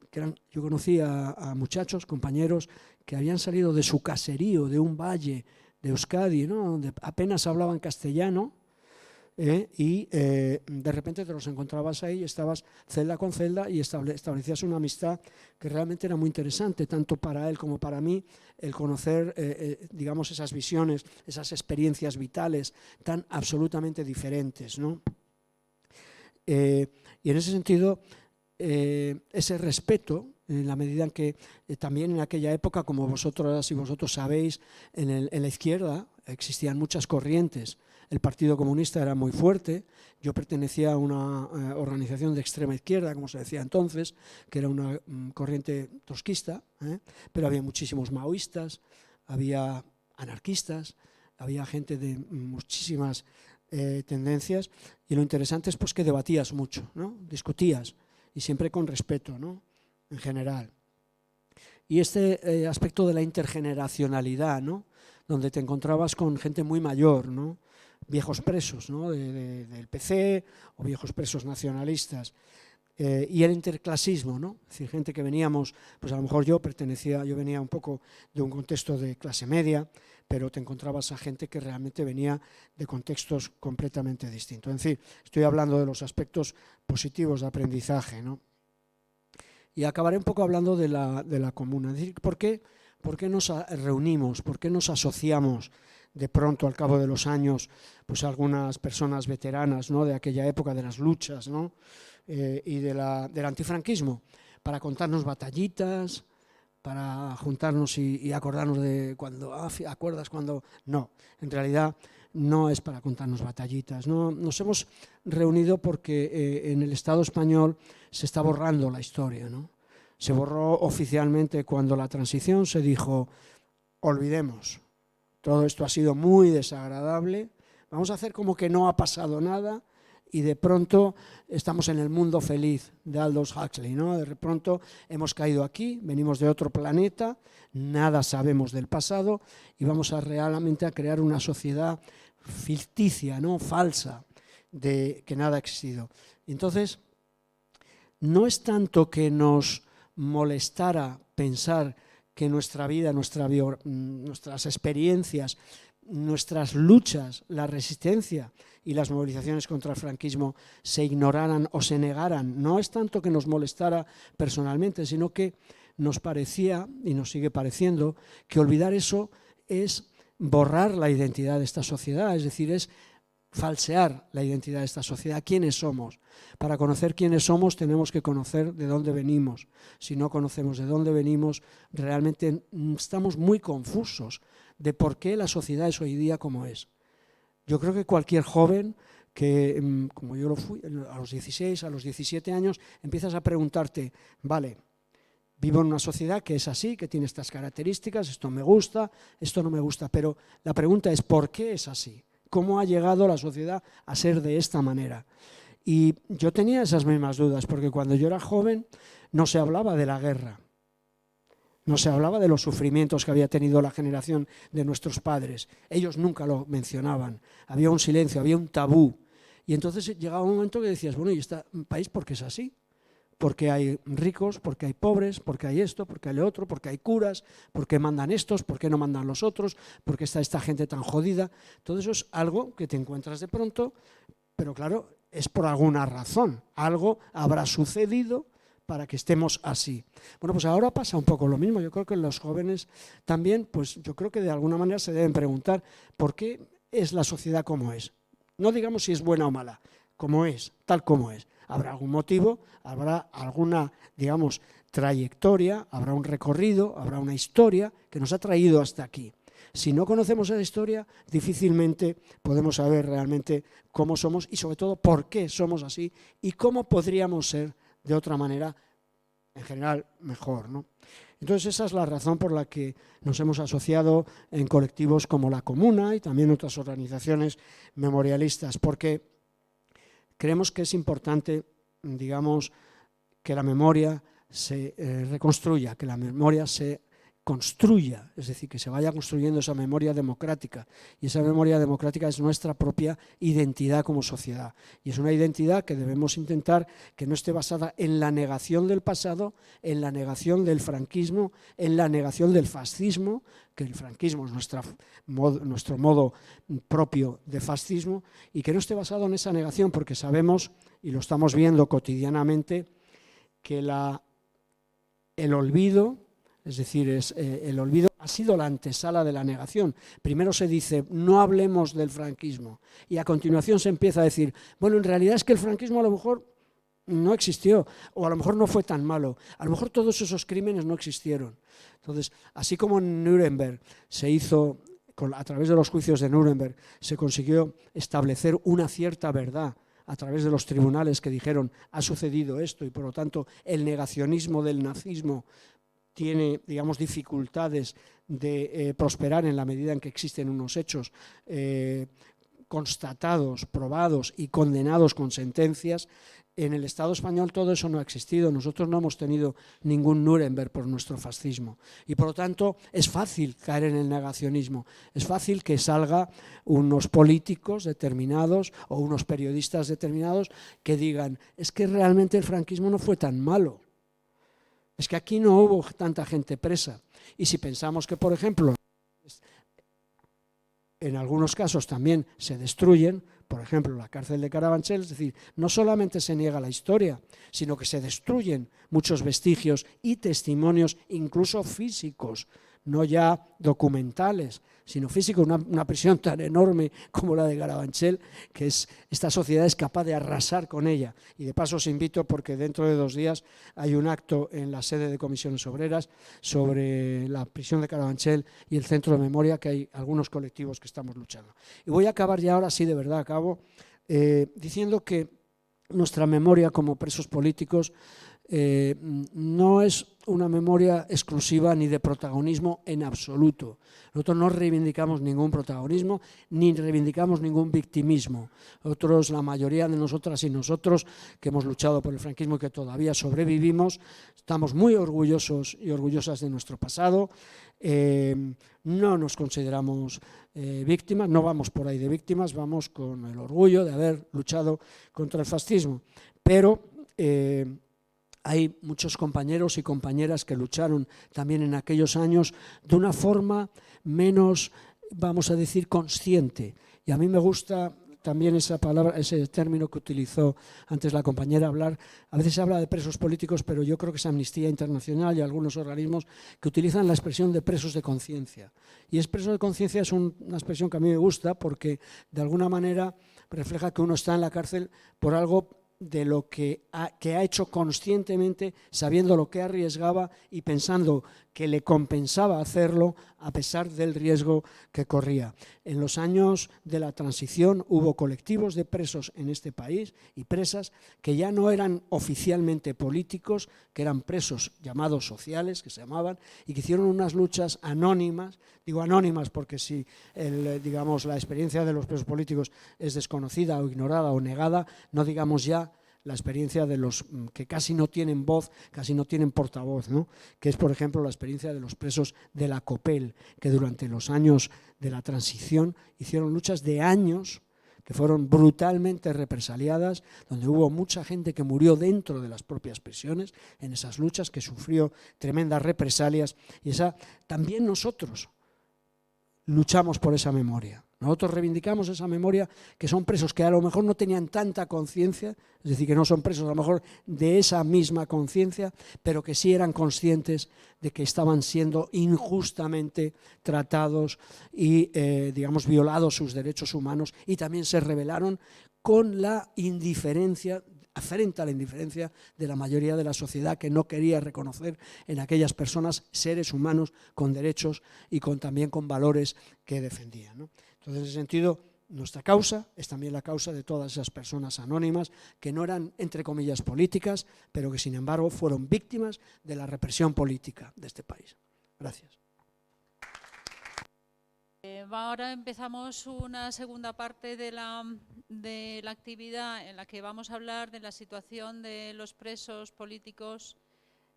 que eran, yo conocía a muchachos, compañeros, que habían salido de su caserío, de un valle de Euskadi, ¿no? Donde apenas hablaban castellano, y de repente te los encontrabas ahí y estabas celda con celda y establecías una amistad que realmente era muy interesante, tanto para él como para mí, el conocer, digamos, esas visiones, esas experiencias vitales tan absolutamente diferentes, ¿no? Y en ese sentido, ese respeto, en la medida en que también en aquella época, como vosotras y vosotros sabéis, en la izquierda existían muchas corrientes. El Partido Comunista era muy fuerte. Yo pertenecía a una organización de extrema izquierda, como se decía entonces, que era una corriente trotskista, pero había muchísimos maoístas, había anarquistas, había gente de muchísimas tendencias, y lo interesante es pues que debatías mucho, ¿no? Discutías, y siempre con respeto, ¿no? En general. y este aspecto de la intergeneracionalidad, ¿no? Donde te encontrabas con gente muy mayor, ¿no? Viejos presos, ¿no? Del PC o viejos presos nacionalistas. Y el interclasismo, ¿no? Es decir, gente que veníamos, pues a lo mejor yo venía un poco de un contexto de clase media, pero te encontrabas a gente que realmente venía de contextos completamente distintos. En fin, estoy hablando de los aspectos positivos de aprendizaje, ¿no? Y acabaré un poco hablando de la comuna. Es decir, ¿por qué nos reunimos? ¿Por qué nos asociamos de pronto al cabo de los años, pues algunas personas veteranas, ¿no? De aquella época de las luchas, ¿no? Y del antifranquismo, para contarnos batallitas, para juntarnos y acordarnos de cuando, ¿acuerdas cuando? No, en realidad no es para contarnos batallitas. No, nos hemos reunido porque en el Estado español se está borrando la historia, ¿no? Se borró oficialmente cuando la transición se dijo, olvidemos, todo esto ha sido muy desagradable, vamos a hacer como que no ha pasado nada, y de pronto estamos en el mundo feliz de Aldous Huxley, ¿no? De pronto hemos caído aquí, venimos de otro planeta, nada sabemos del pasado y vamos realmente a crear una sociedad ficticia, ¿no? Falsa, de que nada ha existido. Entonces, no es tanto que nos molestara pensar que nuestra vida, nuestras experiencias, nuestras luchas, la resistencia y las movilizaciones contra el franquismo se ignoraran o se negaran. No es tanto que nos molestara personalmente, sino que nos parecía, y nos sigue pareciendo, que olvidar eso es borrar la identidad de esta sociedad, es decir, es falsear la identidad de esta sociedad. ¿Quiénes somos? Para conocer quiénes somos tenemos que conocer de dónde venimos. Si no conocemos de dónde venimos, realmente estamos muy confusos de por qué la sociedad es hoy día como es. Yo creo que cualquier joven que, como yo lo fui, a los 16, a los 17 años, empiezas a preguntarte, vale, vivo en una sociedad que es así, que tiene estas características, esto me gusta, esto no me gusta, pero la pregunta es, ¿por qué es así? ¿Cómo ha llegado la sociedad a ser de esta manera? Y yo tenía esas mismas dudas, porque cuando yo era joven no se hablaba de la guerra, no se hablaba de los sufrimientos que había tenido la generación de nuestros padres. Ellos nunca lo mencionaban. Había un silencio, había un tabú. Y entonces llegaba un momento que decías, bueno, ¿y este país por qué es así? Porque hay ricos, porque hay pobres, porque hay esto, porque hay lo otro, porque hay curas, porque mandan estos, porque no mandan los otros, porque está esta gente tan jodida. Todo eso es algo que te encuentras de pronto, pero claro, es por alguna razón. Algo habrá sucedido para que estemos así. Bueno, pues ahora pasa un poco lo mismo. Yo creo que los jóvenes también, pues yo creo que de alguna manera se deben preguntar por qué es la sociedad como es. No digamos si es buena o mala, como es, tal como es. Habrá algún motivo, habrá alguna, digamos, trayectoria, habrá un recorrido, habrá una historia que nos ha traído hasta aquí. Si no conocemos esa historia, difícilmente podemos saber realmente cómo somos y sobre todo por qué somos así y cómo podríamos ser de otra manera, en general, mejor, ¿no? Entonces esa es la razón por la que nos hemos asociado en colectivos como La Comuna y también otras organizaciones memorialistas, porque creemos que es importante, digamos, que la memoria se reconstruya, que la memoria se construya, es decir, que se vaya construyendo esa memoria democrática. Y esa memoria democrática es nuestra propia identidad como sociedad. Y es una identidad que debemos intentar que no esté basada en la negación del pasado, en la negación del franquismo, en la negación del fascismo, que el franquismo es nuestro modo propio de fascismo, y que no esté basado en esa negación, porque sabemos, y lo estamos viendo cotidianamente, que el olvido, es decir, el olvido ha sido la antesala de la negación. Primero se dice, no hablemos del franquismo, y a continuación se empieza a decir, bueno, en realidad es que el franquismo a lo mejor no existió, o a lo mejor no fue tan malo, a lo mejor todos esos crímenes no existieron. Entonces, así como en Nuremberg se hizo, a través de los juicios de Nuremberg, se consiguió establecer una cierta verdad a través de los tribunales que dijeron, ha sucedido esto, y por lo tanto el negacionismo del nazismo tiene, digamos, dificultades de prosperar en la medida en que existen unos hechos constatados, probados y condenados con sentencias. En el Estado español todo eso no ha existido. Nosotros no hemos tenido ningún Nuremberg por nuestro fascismo. Y por lo tanto es fácil caer en el negacionismo. Es fácil que salga unos políticos determinados o unos periodistas determinados que digan, es que realmente el franquismo no fue tan malo. Es que aquí no hubo tanta gente presa. Y si pensamos que, por ejemplo, en algunos casos también se destruyen, por ejemplo, la cárcel de Carabanchel, es decir, no solamente se niega la historia, sino que se destruyen muchos vestigios y testimonios, incluso físicos, no ya documentales, sino físicos. Una prisión tan enorme como la de Carabanchel, que esta sociedad es capaz de arrasar con ella. Y de paso os invito, porque dentro de 2 días hay un acto en la sede de Comisiones Obreras sobre la prisión de Carabanchel y el centro de memoria, que hay algunos colectivos que estamos luchando. Y voy a acabar ya, ahora sí, de verdad acabo, diciendo que nuestra memoria como presos políticos no es una memoria exclusiva ni de protagonismo en absoluto. Nosotros no reivindicamos ningún protagonismo ni reivindicamos ningún victimismo. Nosotros, la mayoría de nosotras y nosotros que hemos luchado por el franquismo y que todavía sobrevivimos, estamos muy orgullosos y orgullosas de nuestro pasado. No nos consideramos víctimas, no vamos por ahí de víctimas, vamos con el orgullo de haber luchado contra el fascismo. Pero hay muchos compañeros y compañeras que lucharon también en aquellos años de una forma menos, vamos a decir, consciente. Y a mí me gusta también esa palabra, ese término que utilizó antes la compañera, hablar, a veces se habla de presos políticos, pero yo creo que es Amnistía Internacional y algunos organismos que utilizan la expresión de presos de conciencia. Y preso de conciencia es una expresión que a mí me gusta porque de alguna manera refleja que uno está en la cárcel por algo de lo que ha hecho conscientemente, sabiendo lo que arriesgaba y pensando que le compensaba hacerlo a pesar del riesgo que corría. En los años de la transición hubo colectivos de presos en este país y presas que ya no eran oficialmente políticos, que eran presos llamados sociales, que se llamaban, y que hicieron unas luchas anónimas. Digo anónimas porque si digamos, la experiencia de los presos políticos es desconocida o ignorada o negada, no digamos ya la experiencia de los que casi no tienen voz, casi no tienen portavoz, ¿no? Que es, por ejemplo, la experiencia de los presos de la COPEL, que durante los años de la transición hicieron luchas de años que fueron brutalmente represaliadas, donde hubo mucha gente que murió dentro de las propias prisiones, en esas luchas, que sufrió tremendas represalias, y también nosotros luchamos por esa memoria. Nosotros reivindicamos esa memoria, que son presos que a lo mejor no tenían tanta conciencia, es decir, que no son presos a lo mejor de esa misma conciencia, pero que sí eran conscientes de que estaban siendo injustamente tratados y, digamos, violados sus derechos humanos, y también se rebelaron con la indiferencia, frente a la indiferencia de la mayoría de la sociedad, que no quería reconocer en aquellas personas seres humanos con derechos y también con valores que defendían, ¿no? Entonces, en ese sentido, nuestra causa es también la causa de todas esas personas anónimas que no eran, entre comillas, políticas, pero que, sin embargo, fueron víctimas de la represión política de este país. Gracias. Ahora empezamos una segunda parte de la actividad en la que vamos a hablar de la situación de los presos políticos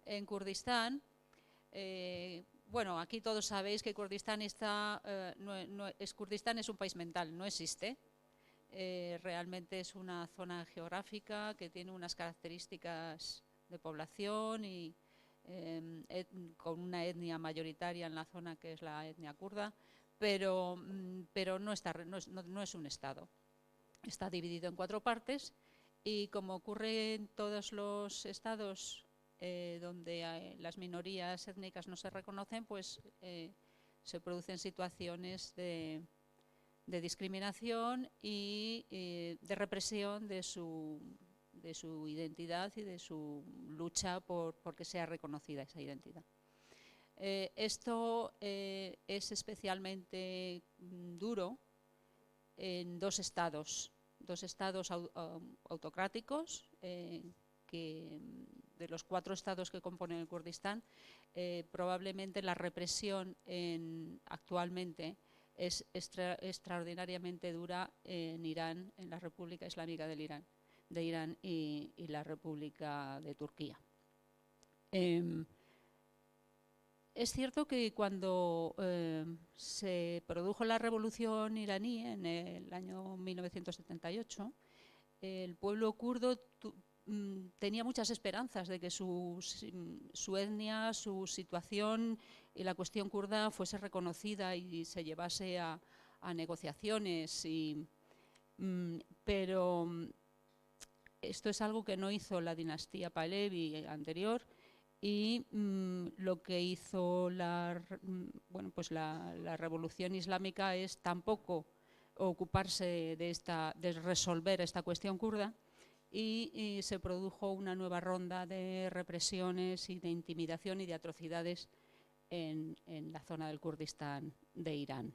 en Kurdistán. Bueno, aquí todos sabéis que Kurdistán Kurdistán es un país mental, no existe. Realmente es una zona geográfica que tiene unas características de población y con una etnia mayoritaria en la zona, que es la etnia kurda, pero no es un estado. Está dividido en 4 partes y, como ocurre en todos los estados donde las minorías étnicas no se reconocen, pues se producen situaciones de discriminación y de represión de su identidad y de su lucha por que sea reconocida esa identidad. Esto es especialmente duro en 2 estados autocráticos, que de los 4 estados que componen el Kurdistán, probablemente la represión actualmente es extraordinariamente dura en Irán, en la República Islámica de Irán y la República de Turquía. Es cierto que cuando se produjo la revolución iraní en el año 1978, el pueblo kurdo tenía muchas esperanzas de que su etnia, su situación y la cuestión kurda fuese reconocida y se llevase a negociaciones. Pero esto es algo que no hizo la dinastía Pahlavi anterior, y lo que hizo la revolución islámica es tampoco ocuparse de resolver esta cuestión kurda, y se produjo una nueva ronda de represiones y de intimidación y de atrocidades en la zona del Kurdistán de Irán.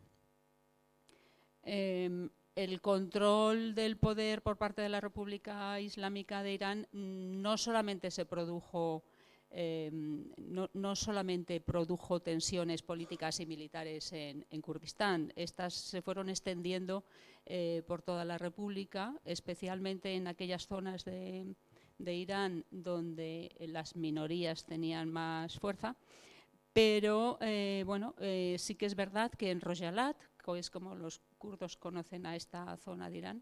El control del poder por parte de la República Islámica de Irán no solamente se produjo no solamente produjo tensiones políticas y militares en Kurdistán, estas se fueron extendiendo por toda la República, especialmente en aquellas zonas de Irán donde las minorías tenían más fuerza. Pero sí que es verdad que en Rojalat, que es como los kurdos conocen a esta zona de Irán,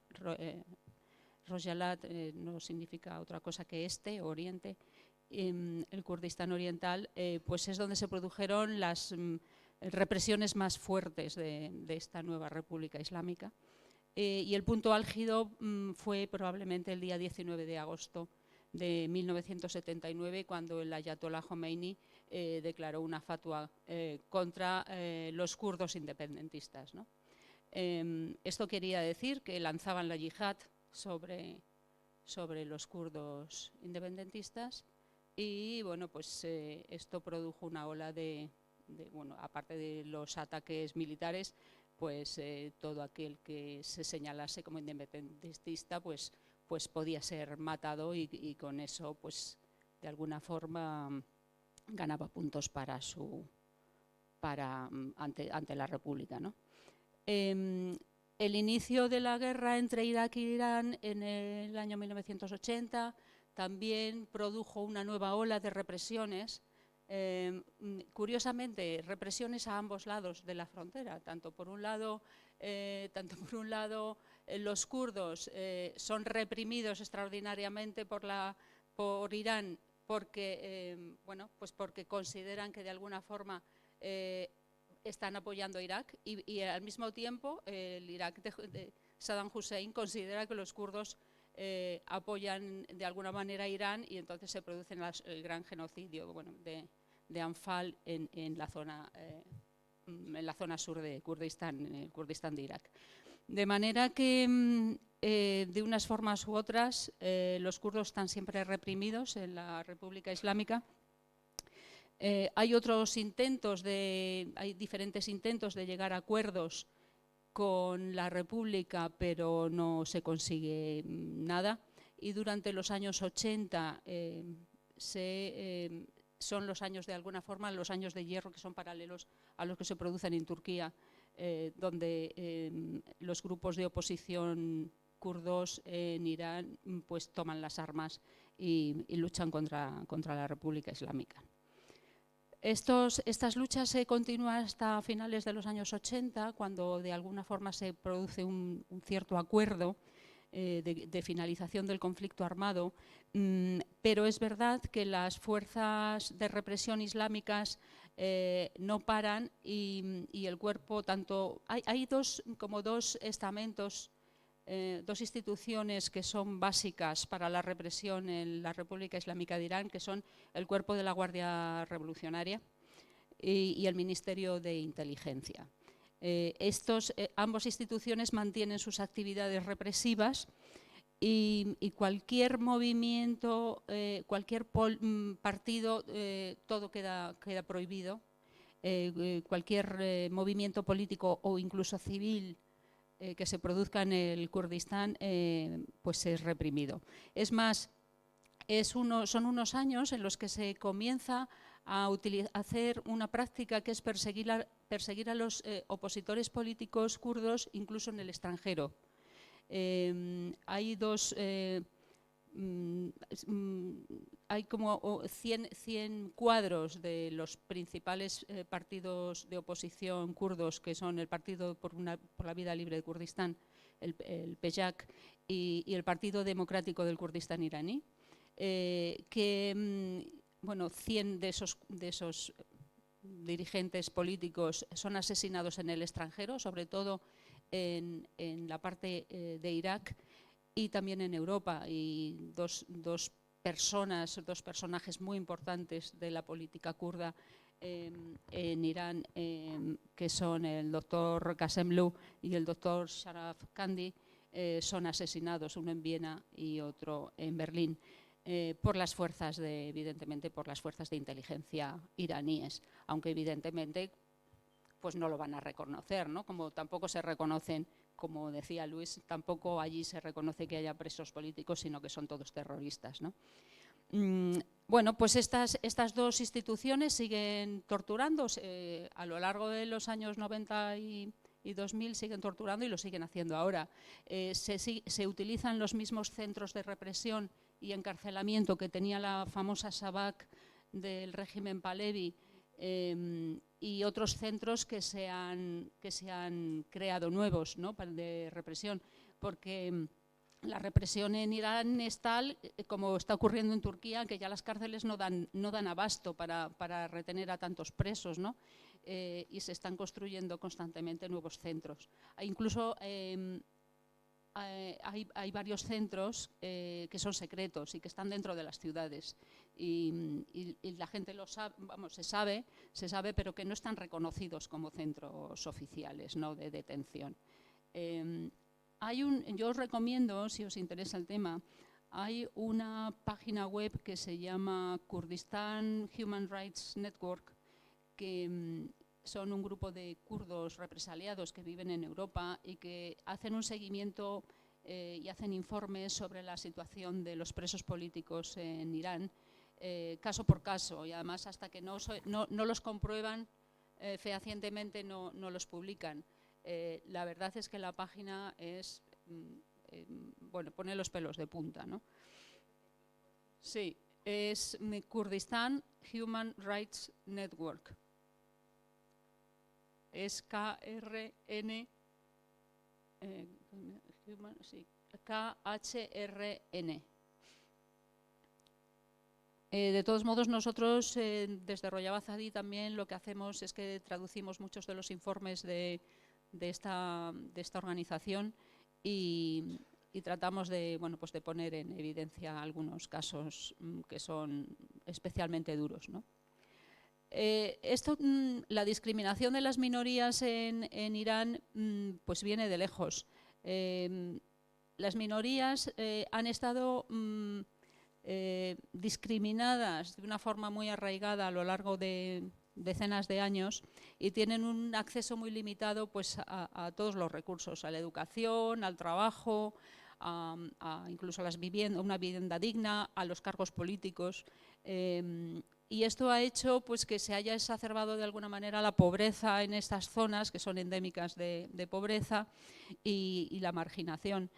Rojalat no significa otra cosa que este o oriente, el Kurdistán oriental, pues es donde se produjeron las represiones más fuertes de esta nueva República Islámica. Y el punto álgido fue probablemente el día 19 de agosto de 1979, cuando el ayatolá Jomeini declaró una fatwa contra los kurdos independentistas, ¿no? Esto quería decir que lanzaban la yihad sobre los kurdos independentistas. Y bueno, pues esto produjo una ola aparte de los ataques militares, pues todo aquel que se señalase como independentista pues podía ser matado, y con eso pues de alguna forma ganaba puntos ante la República, ¿no? El inicio de la guerra entre Irak y Irán en el año 1980 también produjo una nueva ola de represiones, curiosamente represiones a ambos lados de la frontera. Tanto por un lado los kurdos son reprimidos extraordinariamente por Irán porque, porque consideran que de alguna forma están apoyando a Irak, y al mismo tiempo el Irak de Saddam Hussein considera que los kurdos apoyan de alguna manera a Irán, y entonces se produce el gran genocidio de Anfal en la zona sur de Kurdistán, en el Kurdistán de Irak. De manera que de unas formas u otras los kurdos están siempre reprimidos en la República Islámica. Hay diferentes intentos de llegar a acuerdos con la República, pero no se consigue nada. Y durante los años 80 son los años, de alguna forma, los años de hierro, que son paralelos a los que se producen en Turquía, donde los grupos de oposición kurdos en Irán pues toman las armas y luchan contra la República Islámica. Estas luchas se continúan hasta finales de los años 80, cuando de alguna forma se produce un cierto acuerdo de finalización del conflicto armado, pero es verdad que las fuerzas de represión islámicas no paran, y el cuerpo hay dos estamentos, dos instituciones que son básicas para la represión en la República Islámica de Irán, que son el Cuerpo de la Guardia Revolucionaria y el Ministerio de Inteligencia. Ambas instituciones mantienen sus actividades represivas, y cualquier movimiento, cualquier partido, todo queda prohibido. Cualquier movimiento político o incluso civil que se produzca en el Kurdistán pues es reprimido. Es más, son unos años en los que se comienza a hacer una práctica que es perseguir perseguir a los opositores políticos kurdos incluso en el extranjero. Hay hay como 100 cuadros de los principales partidos de oposición kurdos, que son el Partido por la Vida Libre de Kurdistán, el PEJAK, y el Partido Democrático del Kurdistán iraní, bueno, 100 de esos dirigentes políticos son asesinados en el extranjero, sobre todo en la parte de Irak y también en Europa, y dos personajes muy importantes de la política kurda en Irán, que son el doctor Qassemlu y el doctor Sharaf Kandi, son asesinados, uno en Viena y otro en Berlín, por las fuerzas evidentemente por las fuerzas de inteligencia iraníes, aunque evidentemente pues no lo van a reconocer, ¿no? Como tampoco se reconocen, como decía Luis, tampoco allí se reconoce que haya presos políticos, sino que son todos terroristas, ¿no? Bueno, pues estas dos instituciones siguen torturando a lo largo de los años 90 y 2000, siguen torturando y lo siguen haciendo ahora. Se utilizan los mismos centros de represión y encarcelamiento que tenía la famosa Shabak del régimen Pahlavi, y otros centros que se han creado nuevos, ¿no?, de represión, porque la represión en Irán es tal, como está ocurriendo en Turquía, que ya las cárceles no dan abasto para retener a tantos presos, ¿no? Y se están construyendo constantemente nuevos centros. Incluso hay varios centros que son secretos y que están dentro de las ciudades, y la gente lo sabe, vamos, se sabe, pero que no están reconocidos como centros oficiales, ¿no?, de detención. Yo os recomiendo, si os interesa el tema, hay una página web que se llama Kurdistan Human Rights Network, que son un grupo de kurdos represaliados que viven en Europa y que hacen un seguimiento y hacen informes sobre la situación de los presos políticos en Irán, caso por caso, y además hasta que no los comprueban fehacientemente no los publican. La verdad es que la página es, bueno, pone los pelos de punta, ¿no? Sí, es Kurdistan Human Rights Network. Es KRN, KHRN. De todos modos, nosotros desde Rojava Azadi también lo que hacemos es que traducimos muchos de los informes de esta organización y tratamos de, bueno, pues de poner en evidencia algunos casos que son especialmente duros, ¿no? La discriminación de las minorías en Irán pues viene de lejos. Las minorías han estado discriminadas de una forma muy arraigada a lo largo de decenas de años y tienen un acceso muy limitado pues a todos los recursos, a la educación, al trabajo, incluso a una vivienda digna, a los cargos políticos. Y esto ha hecho pues que se haya exacerbado de alguna manera la pobreza en estas zonas que son endémicas de pobreza y la marginación.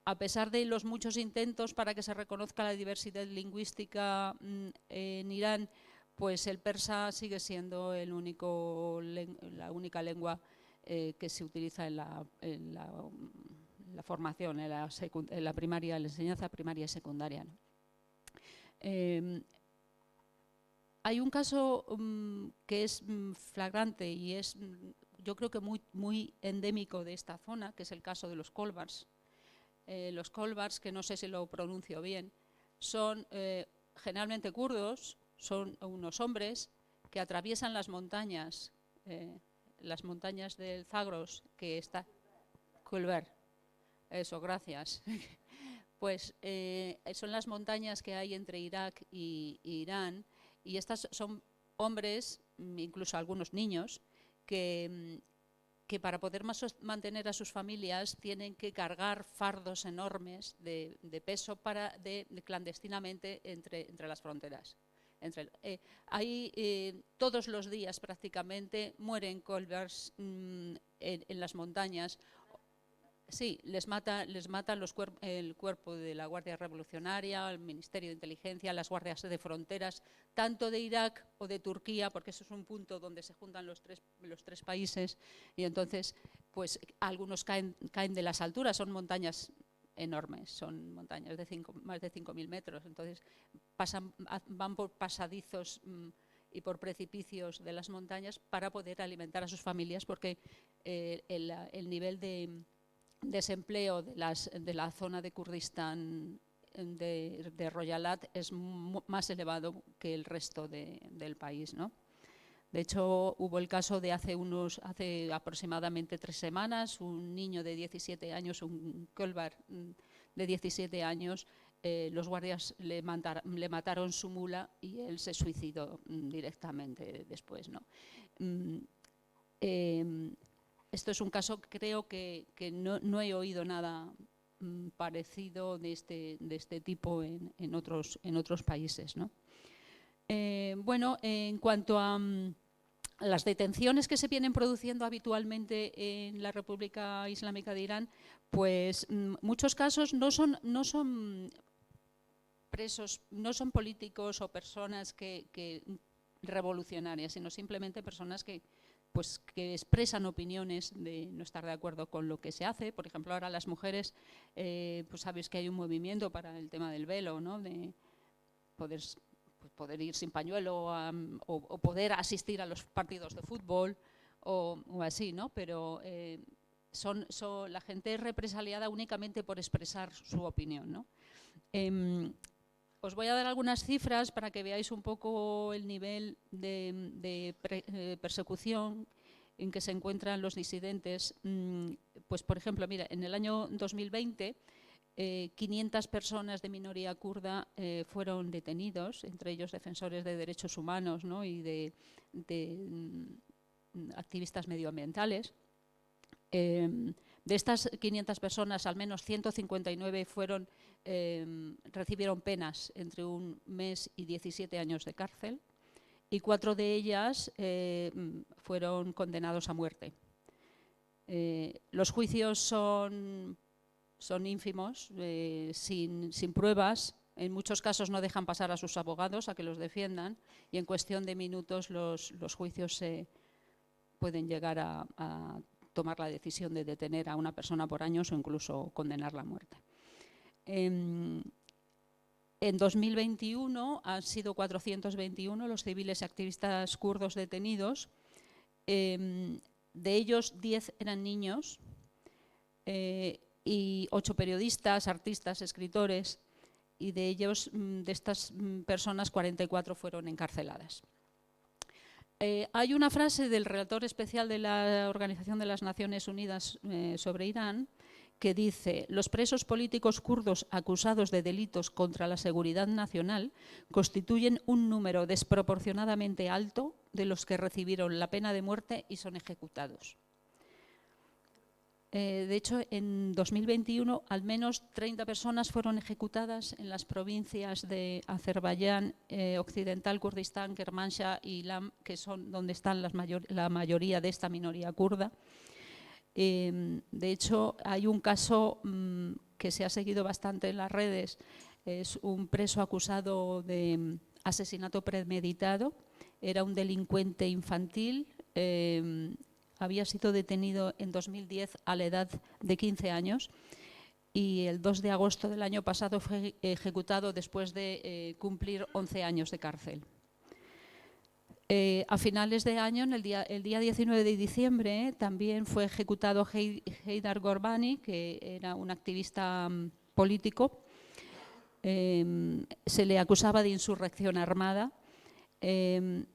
A pesar de los muchos intentos para que se reconozca la diversidad lingüística en Irán, pues el persa sigue siendo la única lengua que se utiliza en la formación, en la primaria, en la enseñanza primaria y secundaria, ¿no? Hay un caso que es flagrante y es, yo creo que muy endémico de esta zona, que es el caso de los kolbars. Los kolbars, que no sé si lo pronuncio bien, son generalmente kurdos, son unos hombres que atraviesan las montañas del Zagros, que está... Kulber, eso, gracias. Pues son las montañas que hay entre Irak y Irán, y estas son hombres, incluso algunos niños, que para poder mantener a sus familias tienen que cargar fardos enormes de peso clandestinamente entre las fronteras. todos los días prácticamente mueren Kolbers en las montañas. Sí, les mata el cuerpo de la Guardia Revolucionaria, el Ministerio de Inteligencia, las guardias de fronteras, tanto de Irak o de Turquía, porque eso es un punto donde se juntan los tres países, y entonces pues algunos caen de las alturas, son montañas enormes, son montañas de más de 5.000 metros, entonces van por pasadizos y por precipicios de las montañas para poder alimentar a sus familias, porque el nivel de desempleo de la zona de Kurdistán de Royalat es más elevado que el resto del país, ¿no? De hecho, hubo el caso de hace aproximadamente 3 semanas, un niño de 17 años, un Kolbar de 17 años, los guardias le mataron su mula y él se suicidó directamente después, ¿no? Esto es un caso, creo que no he oído nada parecido de este tipo en otros países, ¿no? Bueno, en cuanto a las detenciones que se vienen produciendo habitualmente en la República Islámica de Irán, pues muchos casos no son presos, no son políticos o personas revolucionarias, sino simplemente personas que expresan opiniones de no estar de acuerdo con lo que se hace. Por ejemplo, ahora las mujeres, pues sabéis que hay un movimiento para el tema del velo, ¿no? De poder ir sin pañuelo o poder asistir a los partidos de fútbol o así, ¿no? Pero la gente es represaliada únicamente por expresar su opinión, ¿no? Os voy a dar algunas cifras para que veáis un poco el nivel de persecución en que se encuentran los disidentes. Pues, por ejemplo, mira, en el año 2020, 500 personas de minoría kurda fueron detenidos, entre ellos defensores de derechos humanos, ¿no? Y de activistas medioambientales. De estas 500 personas, al menos 159 recibieron penas entre 1 mes y 17 años de cárcel, y 4 de ellas fueron condenados a muerte. Los juicios son ínfimos, sin pruebas. En muchos casos no dejan pasar a sus abogados a que los defiendan, y en cuestión de minutos los juicios se pueden llegar a tomar la decisión de detener a una persona por años o incluso condenarla a muerte. En 2021 han sido 421 los civiles y activistas kurdos detenidos. De ellos 10 eran niños y 8 periodistas, artistas, escritores, y de estas personas 44 fueron encarceladas. Hay una frase del relator especial de la Organización de las Naciones Unidas sobre Irán que dice: los presos políticos kurdos acusados de delitos contra la seguridad nacional constituyen un número desproporcionadamente alto de los que recibieron la pena de muerte y son ejecutados. De hecho, en 2021 al menos 30 personas fueron ejecutadas en las provincias de Azerbaiyán Occidental, Kurdistán, Kermanshah y Ilam, que son donde están la mayoría de esta minoría kurda. De hecho, hay un caso que se ha seguido bastante en las redes. Es un preso acusado de asesinato premeditado. Era un delincuente infantil. Había sido detenido en 2010 a la edad de 15 años y el 2 de agosto del año pasado fue ejecutado después de cumplir 11 años de cárcel. A finales de año, el día 19 de diciembre, también fue ejecutado Heydar Gorbani, que era un activista político. Se le acusaba de insurrección armada.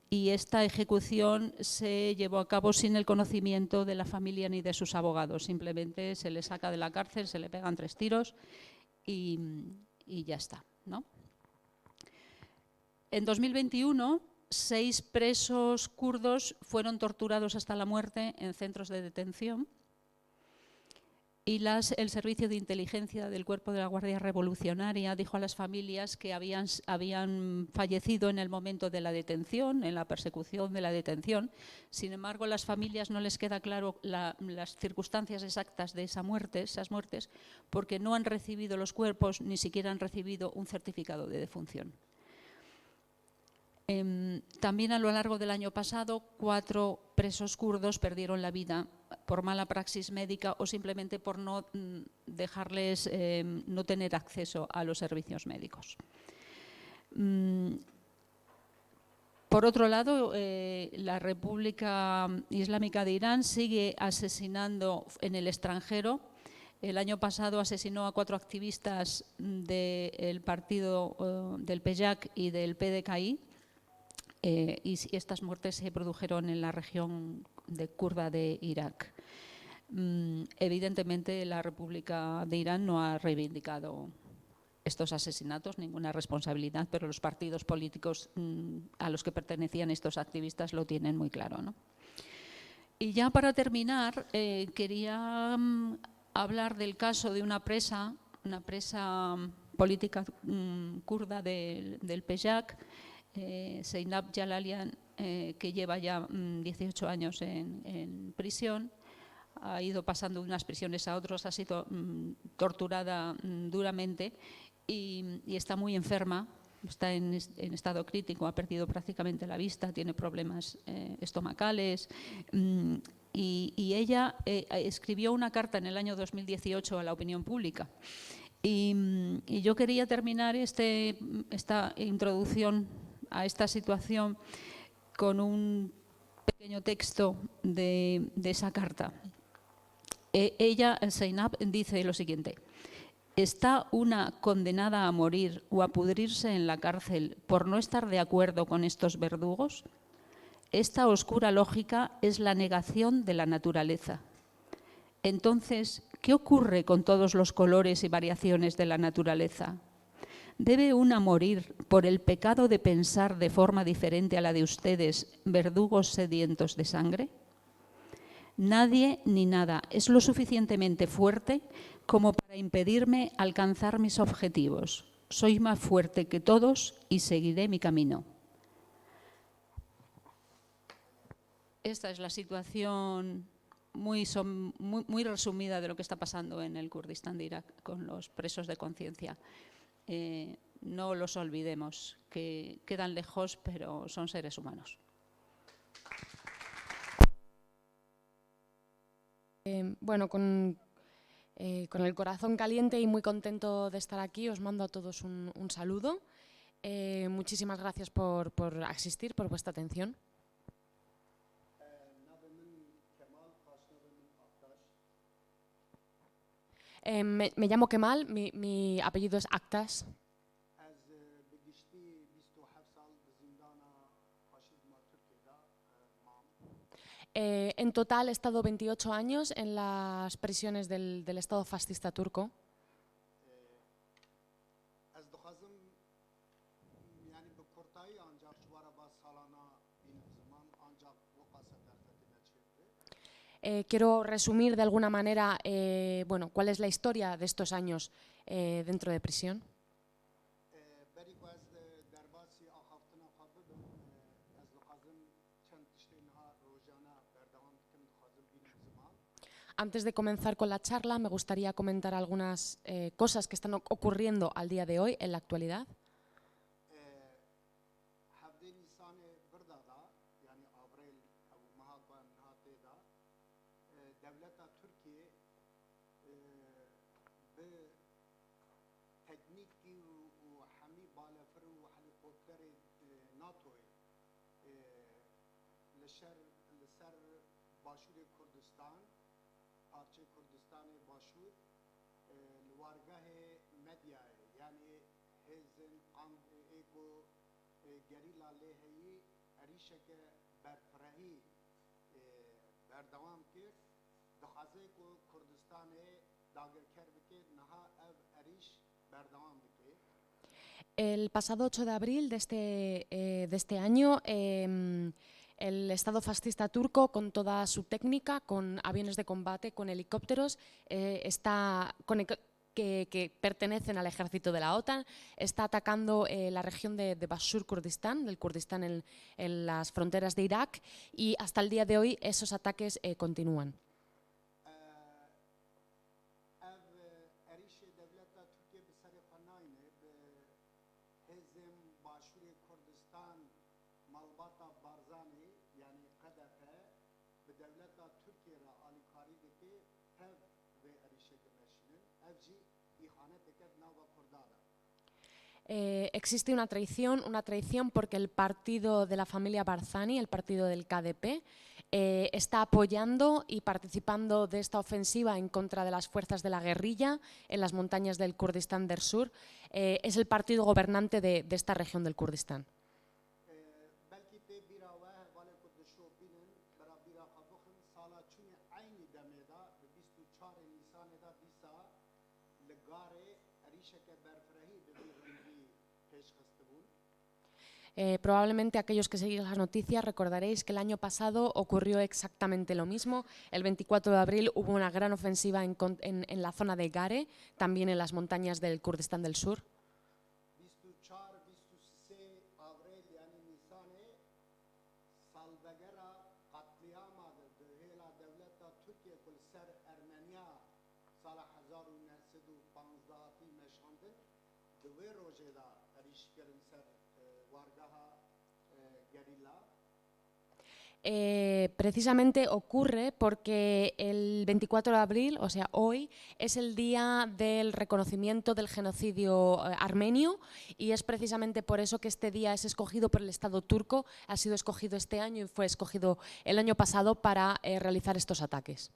Y esta ejecución se llevó a cabo sin el conocimiento de la familia ni de sus abogados. Simplemente se le saca de la cárcel, se le pegan 3 tiros y ya está, ¿no? En 2021, 6 presos kurdos fueron torturados hasta la muerte en centros de detención. Y el servicio de inteligencia del Cuerpo de la Guardia Revolucionaria dijo a las familias que habían fallecido en el momento de la detención, en la persecución de la detención. Sin embargo, a las familias no les queda claro las circunstancias exactas de esas muertes, porque no han recibido los cuerpos, ni siquiera han recibido un certificado de defunción. También a lo largo del año pasado, 4 presos kurdos perdieron la vida por mala praxis médica o simplemente por no dejarles, no tener acceso a los servicios médicos. Por otro lado, la República Islámica de Irán sigue asesinando en el extranjero. El año pasado asesinó a 4 activistas del partido del PEYAK y del PDKI. Y estas muertes se produjeron en la región kurda de Irak. Evidentemente, la República de Irán no ha reivindicado estos asesinatos, ninguna responsabilidad, pero los partidos políticos a los que pertenecían estos activistas lo tienen muy claro, ¿no? Y ya para terminar, quería hablar del caso de una presa política kurda del PEYAK, Zeynab Jalalian, que lleva ya 18 años en prisión, ha ido pasando de unas prisiones a otras, ha sido torturada duramente y está muy enferma, está en estado crítico, ha perdido prácticamente la vista, tiene problemas estomacales y ella escribió una carta en el año 2018 a la opinión pública. Y yo quería terminar esta introducción a esta situación con un pequeño texto de esa carta. Ella, Zeynab, dice lo siguiente: ¿está una condenada a morir o a pudrirse en la cárcel por no estar de acuerdo con estos verdugos? Esta oscura lógica es la negación de la naturaleza. Entonces, ¿qué ocurre con todos los colores y variaciones de la naturaleza? ¿Debe una morir por el pecado de pensar de forma diferente a la de ustedes, verdugos sedientos de sangre? Nadie ni nada es lo suficientemente fuerte como para impedirme alcanzar mis objetivos. Soy más fuerte que todos y seguiré mi camino. Esta es la situación muy resumida de lo que está pasando en el Kurdistán de Irak con los presos de conciencia. No los olvidemos, que quedan lejos, pero son seres humanos. Bueno, con el corazón caliente y muy contento de estar aquí, os mando a todos un saludo. Muchísimas gracias por asistir, por vuestra atención. Me llamo Kemal, mi apellido es Aktaş. En total he estado 28 años en las prisiones del Estado fascista turco. Quiero resumir de alguna manera bueno, cuál es la historia de estos años dentro de prisión. Antes de comenzar con la charla, me gustaría comentar algunas cosas que están ocurriendo al día de hoy, en la actualidad. El pasado 8 de abril de este año El Estado fascista turco, con toda su técnica, con aviones de combate, con helicópteros, que pertenecen al ejército de la OTAN, está atacando la región de Bashur Kurdistán, del Kurdistán en las fronteras de Irak, y hasta el día de hoy esos ataques continúan. Existe una traición porque el partido de la familia Barzani, el partido del KDP, está apoyando y participando de esta ofensiva en contra de las fuerzas de la guerrilla en las montañas del Kurdistán del Sur. Es el partido gobernante de esta región del Kurdistán. Probablemente aquellos que seguís las noticias recordaréis que el año pasado ocurrió exactamente lo mismo. El 24 de abril hubo una gran ofensiva en la zona de Gare, también en las montañas del Kurdistán del Sur. Precisamente ocurre porque el 24 de abril, o sea, hoy, es el día del reconocimiento del genocidio armenio, y es precisamente por eso que este día es escogido por el Estado turco, ha sido escogido este año y fue escogido el año pasado para realizar estos ataques.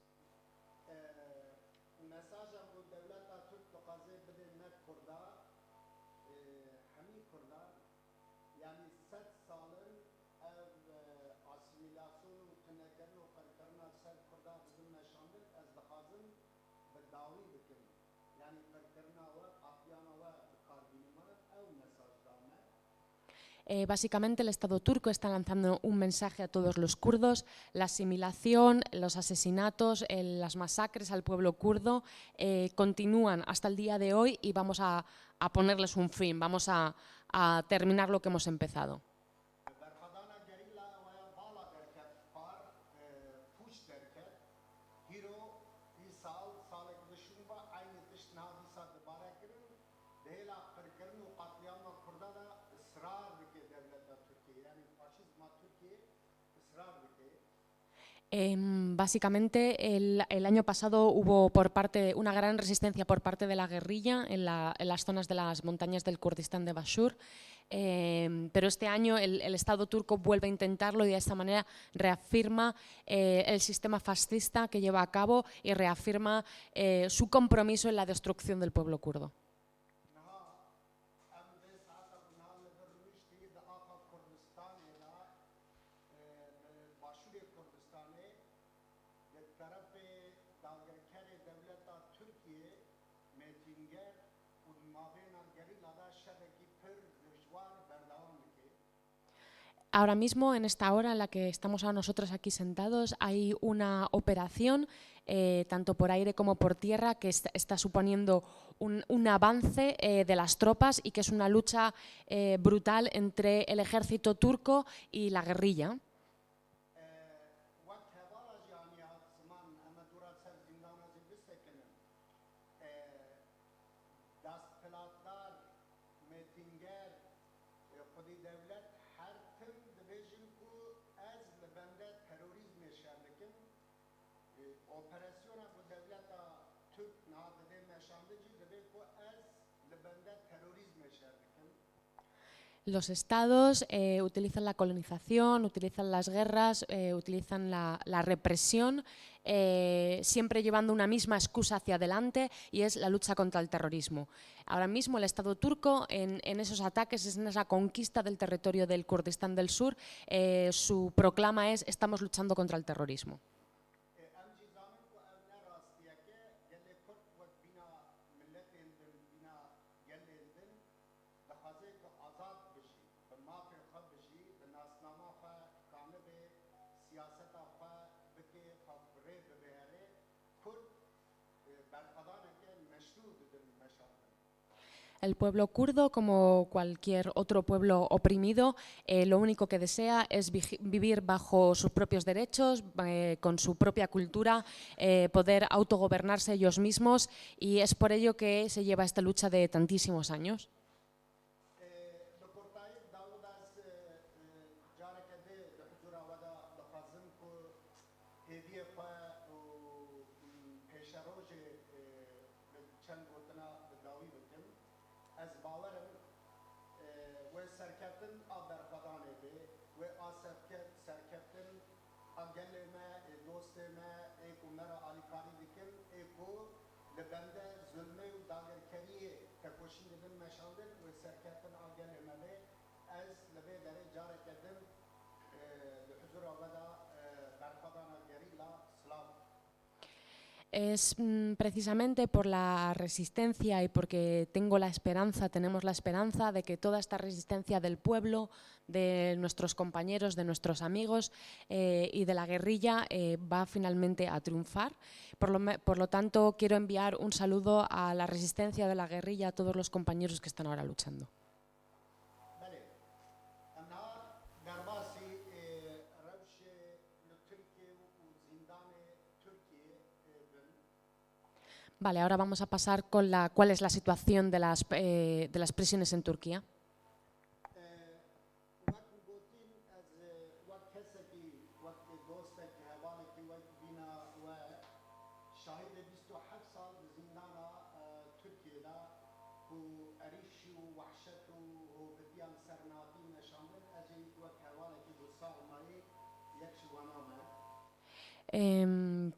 Básicamente el Estado turco está lanzando un mensaje a todos los kurdos: la asimilación, los asesinatos, las masacres al pueblo kurdo continúan hasta el día de hoy, y vamos a ponerles un fin, vamos a terminar lo que hemos empezado. Básicamente el año pasado hubo una gran resistencia por parte de la guerrilla en las zonas de las montañas del Kurdistán de Bashur, pero este año el Estado turco vuelve a intentarlo y de esta manera reafirma el sistema fascista que lleva a cabo y reafirma su compromiso en la destrucción del pueblo kurdo. Ahora mismo, en esta hora en la que estamos nosotros aquí sentados, hay una operación, tanto por aire como por tierra, que está suponiendo un avance de las tropas, y que es una lucha brutal entre el ejército turco y la guerrilla. Los estados utilizan la colonización, utilizan las guerras, utilizan la represión, siempre llevando una misma excusa hacia adelante, y es la lucha contra el terrorismo. Ahora mismo el Estado turco en esos ataques, en esa conquista del territorio del Kurdistán del Sur, su proclama es: estamos luchando contra el terrorismo. El pueblo kurdo, como cualquier otro pueblo oprimido, lo único que desea es vivir bajo sus propios derechos, con su propia cultura, poder autogobernarse ellos mismos, y es por ello que se lleva esta lucha de tantísimos años. Es precisamente por la resistencia y porque tenemos la esperanza de que toda esta resistencia del pueblo, de nuestros compañeros, de nuestros amigos y de la guerrilla va finalmente a triunfar. Por lo tanto, quiero enviar un saludo a la resistencia de la guerrilla, a todos los compañeros que están ahora luchando. Vale, ahora vamos a pasar con cuál es la situación de las prisiones en Turquía.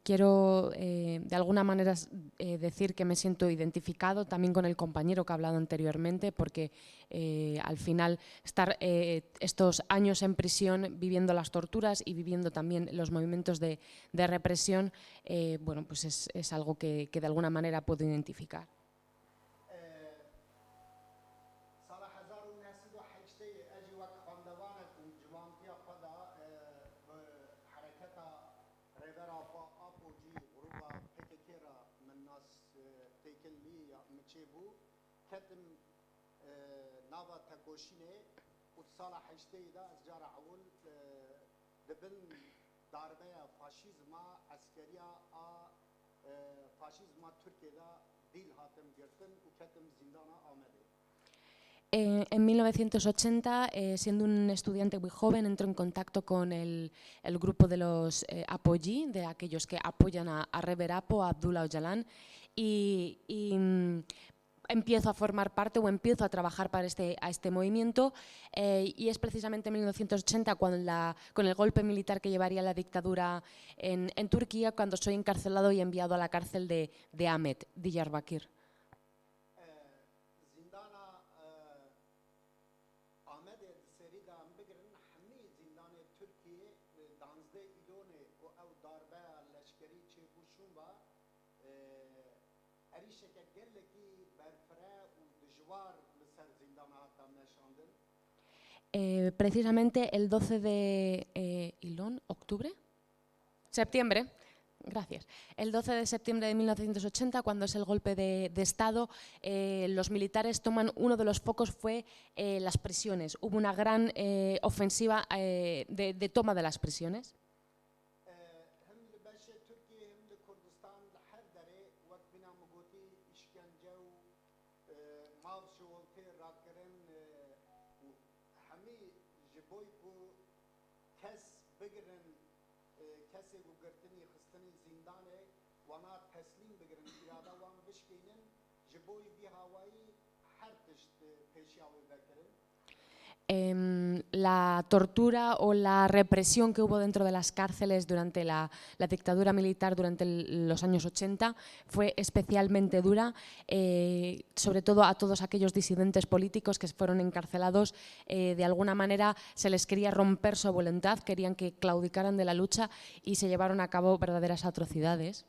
Quiero de alguna manera decir que me siento identificado también con el compañero que ha hablado anteriormente, porque al final estar estos años en prisión viviendo las torturas y viviendo también los movimientos de represión, bueno, pues es algo que de alguna manera puedo identificar. En 1980, siendo un estudiante muy joven, entró en contacto con el grupo de los Apoyi, de aquellos que apoyan a Rever Apo, a Abdullah Öcalan, y empiezo a formar parte o empiezo a trabajar para este movimiento, y es precisamente en 1980 con el golpe militar que llevaría la dictadura en Turquía cuando soy encarcelado y enviado a la cárcel de Ahmet, Diyarbakir. Precisamente el 12 de septiembre, gracias. El 12 de septiembre de 1980, cuando es el golpe de Estado, los militares toman uno de los focos, fue las prisiones. Hubo una gran ofensiva de toma de las prisiones. La tortura o la represión que hubo dentro de las cárceles durante la dictadura militar durante los años 80 fue especialmente dura, sobre todo a todos aquellos disidentes políticos que fueron encarcelados. De alguna manera se les quería romper su voluntad, querían que claudicaran de la lucha y se llevaron a cabo verdaderas atrocidades.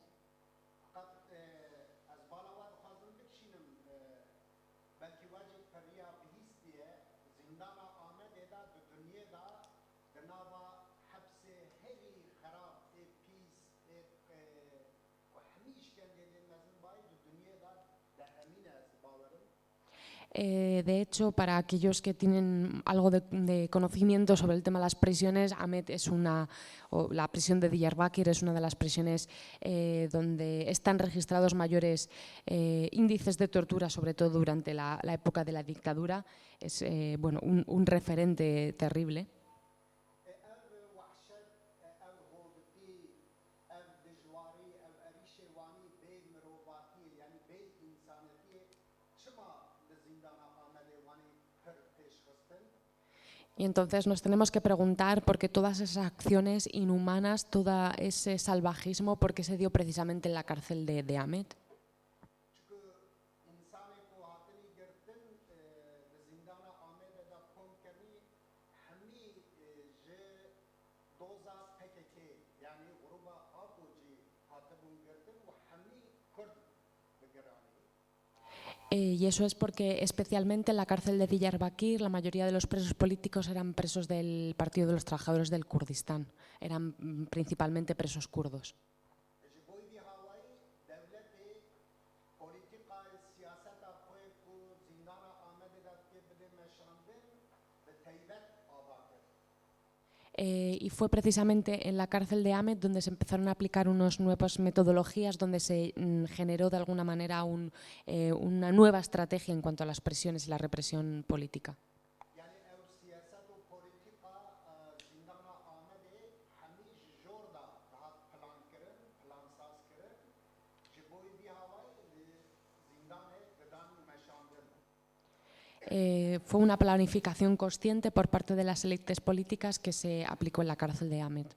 De hecho, para aquellos que tienen algo de conocimiento sobre el tema de las prisiones, Amed es la prisión de Diyarbakir es una de las prisiones donde están registrados mayores índices de tortura, sobre todo durante la época de la dictadura. Es bueno, un referente terrible. Y entonces nos tenemos que preguntar por qué todas esas acciones inhumanas, todo ese salvajismo, por qué se dio precisamente en la cárcel de Amed. Y eso es porque especialmente en la cárcel de Diyarbakir la mayoría de los presos políticos eran presos del Partido de los Trabajadores del Kurdistán, eran principalmente presos kurdos. Y fue precisamente en la cárcel de Amed donde se empezaron a aplicar unas nuevas metodologías, donde se generó de alguna manera una nueva estrategia en cuanto a las presiones y la represión política. Fue una planificación consciente por parte de las élites políticas que se aplicó en la cárcel de Amed.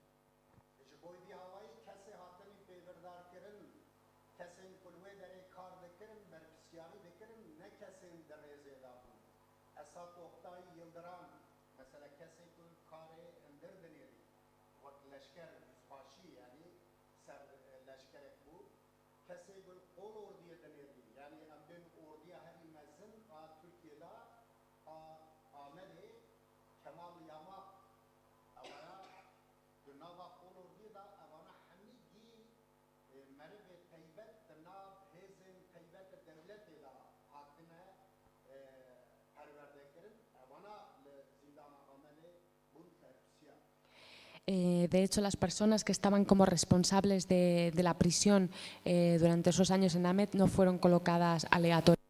De hecho, las personas que estaban como responsables de la prisión durante esos años en Amed no fueron colocadas aleatoriamente,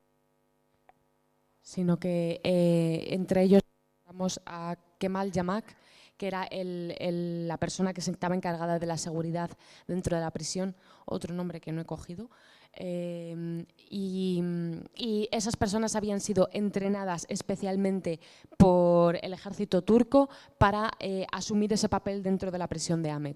sino que entre ellos tenemos a Kemal Yamak, que era la persona que estaba encargada de la seguridad dentro de la prisión, otro nombre que no he cogido. Y esas personas habían sido entrenadas especialmente por el ejército turco para asumir ese papel dentro de la prisión de Amed.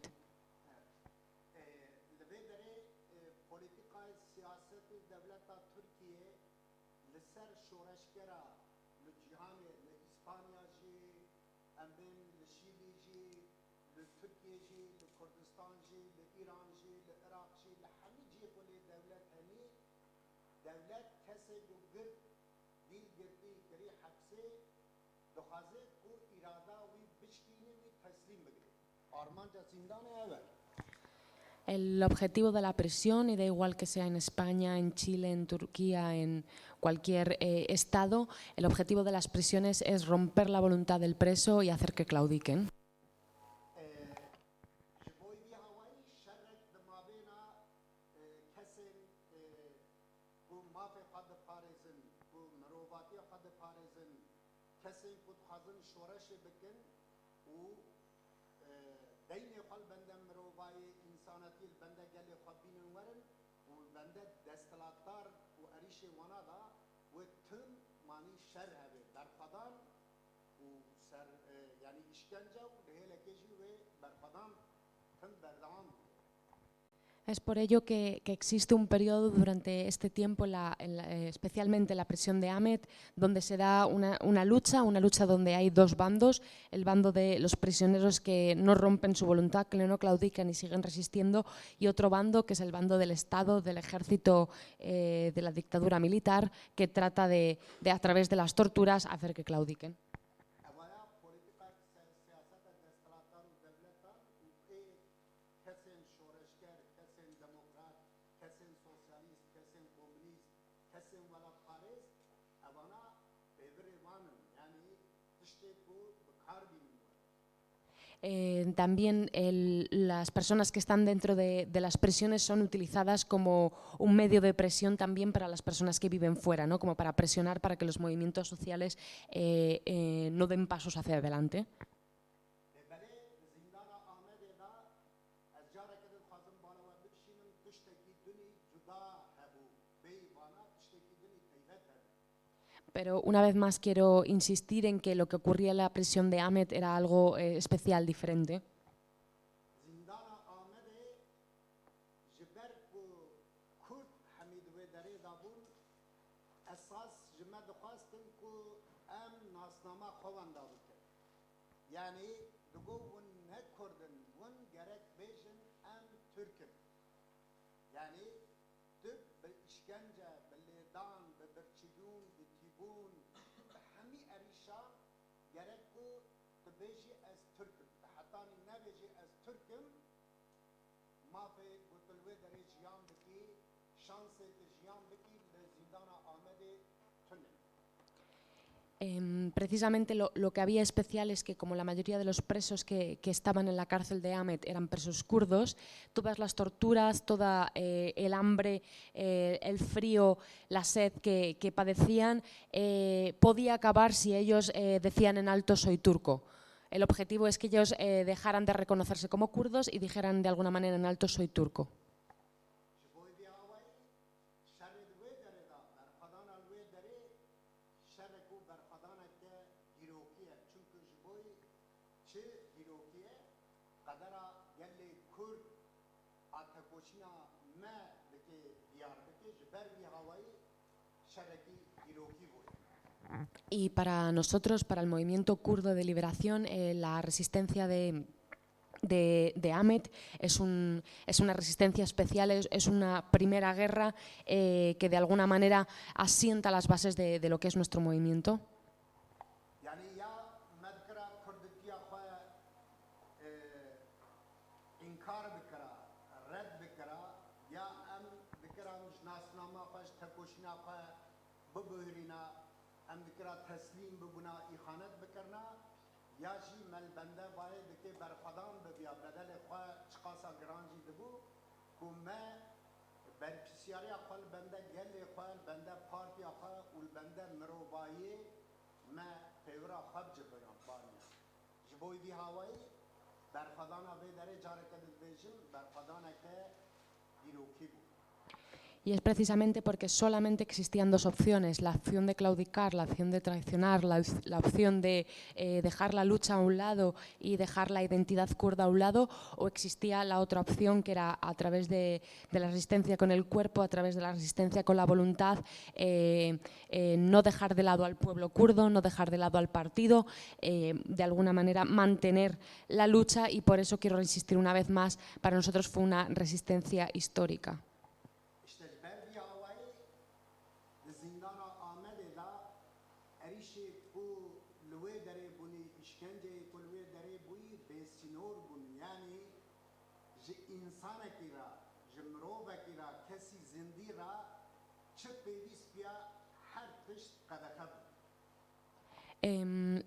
El objetivo de la prisión, y da igual que sea en España, en Chile, en Turquía, en cualquier estado, el objetivo de las prisiones es romper la voluntad del preso y hacer que claudiquen. Es por ello que existe un periodo durante este tiempo, especialmente en la prisión de Amed, donde se da una lucha donde hay dos bandos, el bando de los prisioneros que no rompen su voluntad, que no claudican y siguen resistiendo, y otro bando que es el bando del Estado, del ejército, de la dictadura militar, que trata de a través de las torturas hacer que claudiquen. También las personas que están dentro de las prisiones son utilizadas como un medio de presión también para las personas que viven fuera, ¿no? Como para presionar para que los movimientos sociales no den pasos hacia adelante. Pero una vez más quiero insistir en que lo que ocurría en la prisión de Ahmet era algo especial, diferente. Precisamente lo que había especial es que, como la mayoría de los presos que estaban en la cárcel de Ahmet eran presos kurdos, todas las torturas, toda el hambre, el frío, la sed que padecían podía acabar si ellos decían en alto "soy turco". El objetivo es que ellos dejaran de reconocerse como kurdos y dijeran de alguna manera en alto "soy turco". Y para nosotros, para el movimiento kurdo de liberación, la resistencia de Ahmet es una resistencia especial, es una primera guerra que de alguna manera asienta las bases de lo que es nuestro movimiento. Y es precisamente porque solamente existían dos opciones, la opción de claudicar, la opción de traicionar, la opción de dejar la lucha a un lado y dejar la identidad kurda a un lado, o existía la otra opción, que era a través de la resistencia con el cuerpo, a través de la resistencia con la voluntad, no dejar de lado al pueblo kurdo, no dejar de lado al partido, de alguna manera mantener la lucha. Y por eso quiero insistir una vez más, para nosotros fue una resistencia histórica.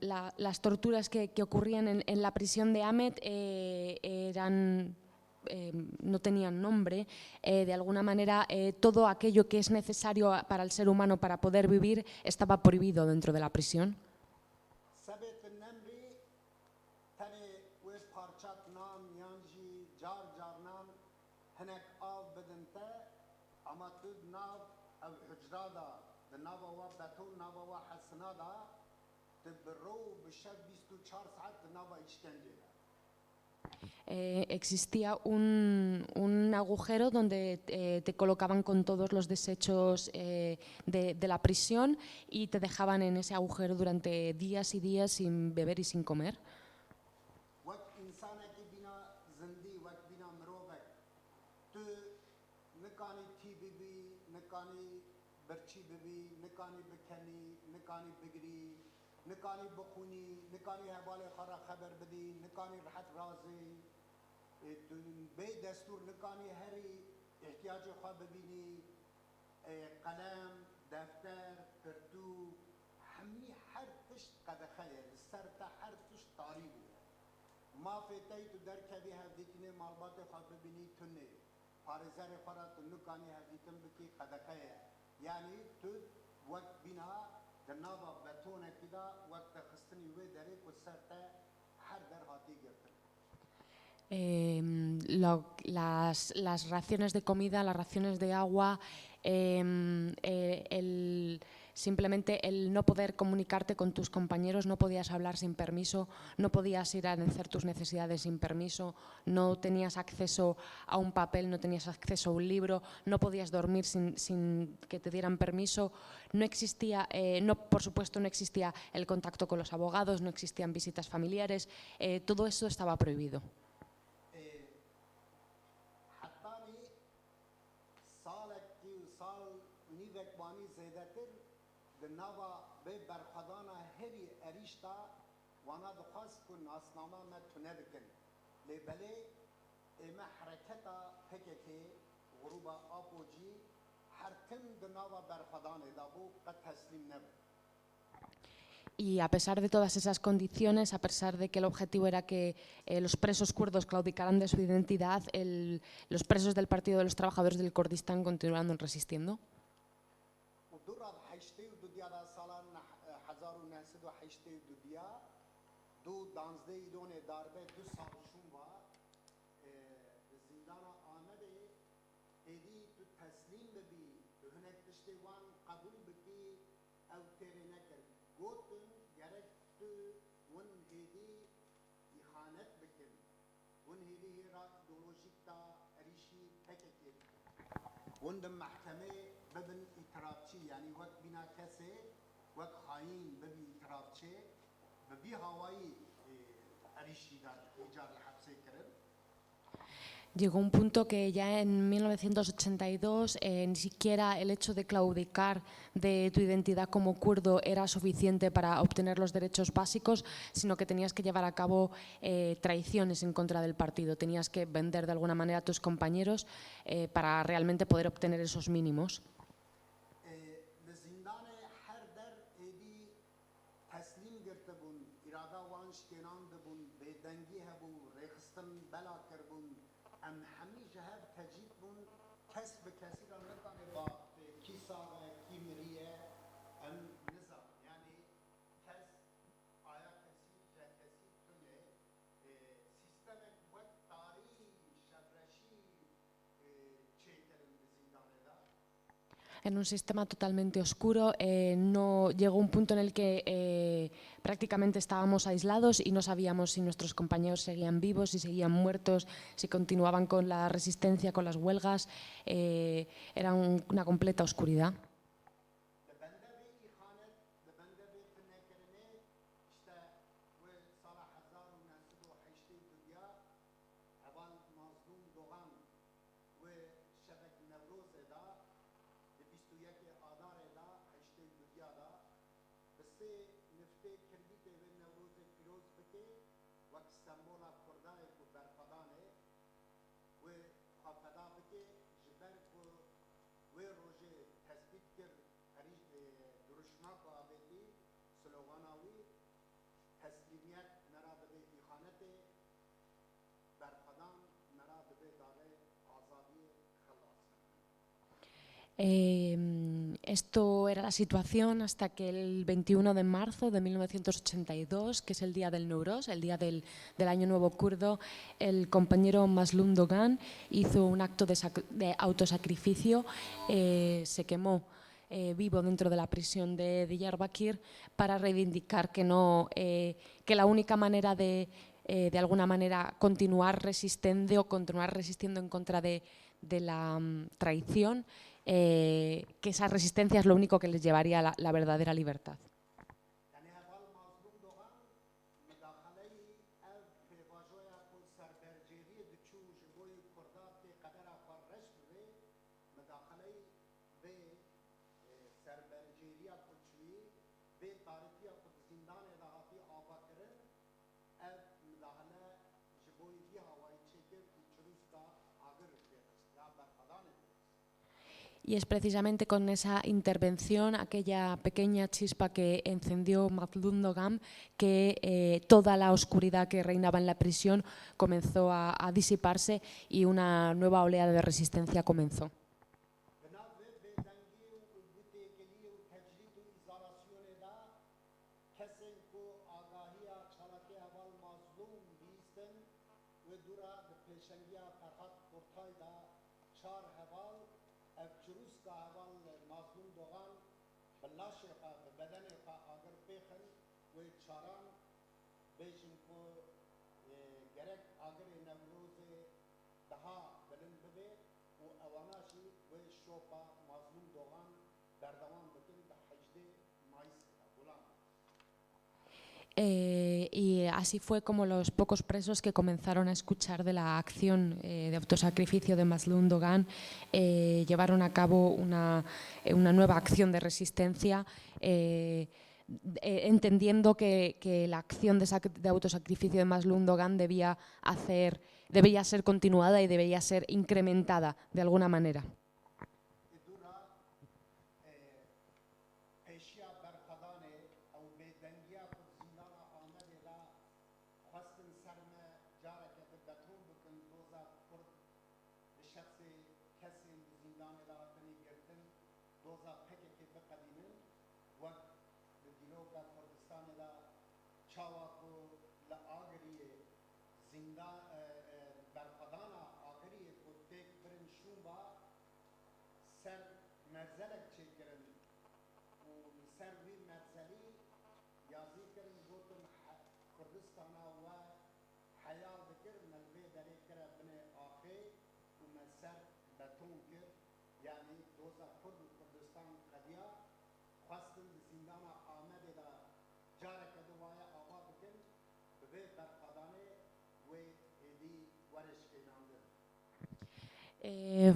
Las torturas que ocurrían en la prisión de Ahmet no tenían nombre. De alguna manera, todo aquello que es necesario para el ser humano para poder vivir estaba prohibido dentro de la prisión. Existía un agujero donde te colocaban con todos los desechos de la prisión y te dejaban en ese agujero durante días y días sin beber y sin comer. همي هر تشت قد خير السرطة هر تشت طاريبو ما فتاي تدر كبي هفديتني مالبات خاطر بني تني فارزار فرات نكاني هفديتن بكي قد خير يعني تد وقت بنا دنابا بتونة كده وقت خستني ودري والسرطة هر در هاتي جرتن. Las raciones de comida, las raciones de agua, simplemente el no poder comunicarte con tus compañeros, no podías hablar sin permiso, no podías ir a hacer tus necesidades sin permiso, no tenías acceso a un papel, no tenías acceso a un libro, no podías dormir sin que te dieran permiso, no existía, por supuesto no existía el contacto con los abogados, no existían visitas familiares, todo eso estaba prohibido. نوا به برخدانا هری اریشتا وانا دخواست کن ناسنامه ما تونه بکن لیبله اما حرکتا پککی غروبا آپوجی هر کم دنوا برخدانه دابو قد تسلیم نبود. Y a pesar de todas esas condiciones, a pesar de que el objetivo era que los presos kurdos claudicaran de su identidad, los presos del Partido de los Trabajadores del Kurdistán continuaron resistiendo. وندم محكمة ببن إترابشي يعني وقت بنا كسي وقت خاين ببي إترابشي ببي هواي أريشي دار إيجار الحبسي كرم. Llegó un punto que ya en 1982 ni siquiera el hecho de claudicar de tu identidad como kurdo era suficiente para obtener los derechos básicos, sino que tenías que llevar a cabo traiciones en contra del partido. Tenías que vender de alguna manera a tus compañeros para realmente poder obtener esos mínimos. En un sistema totalmente oscuro, no llegó un punto en el que prácticamente estábamos aislados y no sabíamos si nuestros compañeros seguían vivos, si seguían muertos, si continuaban con la resistencia, con las huelgas. Era una completa oscuridad. Esto era la situación hasta que el 21 de marzo de 1982, que es el día del Nowruz, el día del Año Nuevo kurdo, el compañero Mazlum Dogan hizo un acto de autosacrificio, se quemó vivo dentro de la prisión de Diyarbakir para reivindicar que la única manera de alguna manera continuar resistiendo en contra de la traición, que esa resistencia es lo único que les llevaría a la verdadera libertad. Y es precisamente con esa intervención, aquella pequeña chispa que encendió Mazlum Dogam, que toda la oscuridad que reinaba en la prisión comenzó a disiparse y una nueva oleada de resistencia comenzó. Y así fue como los pocos presos que comenzaron a escuchar de la acción de autosacrificio de Mazlum Dogan llevaron a cabo una nueva acción de resistencia, entendiendo que la acción de autosacrificio de Mazlum Dogan debía ser continuada y debía ser incrementada de alguna manera.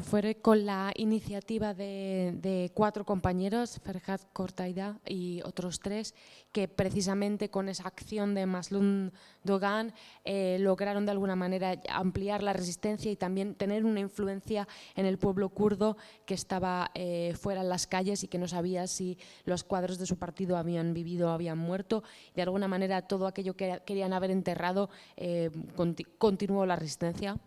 Fue con la iniciativa de 4 compañeros, Ferhat Kortaida y otros 3, que precisamente con esa acción de Mazlum Dogan lograron de alguna manera ampliar la resistencia y también tener una influencia en el pueblo kurdo que estaba fuera en las calles y que no sabía si los cuadros de su partido habían vivido o habían muerto. De alguna manera todo aquello que querían haber enterrado continuó la resistencia.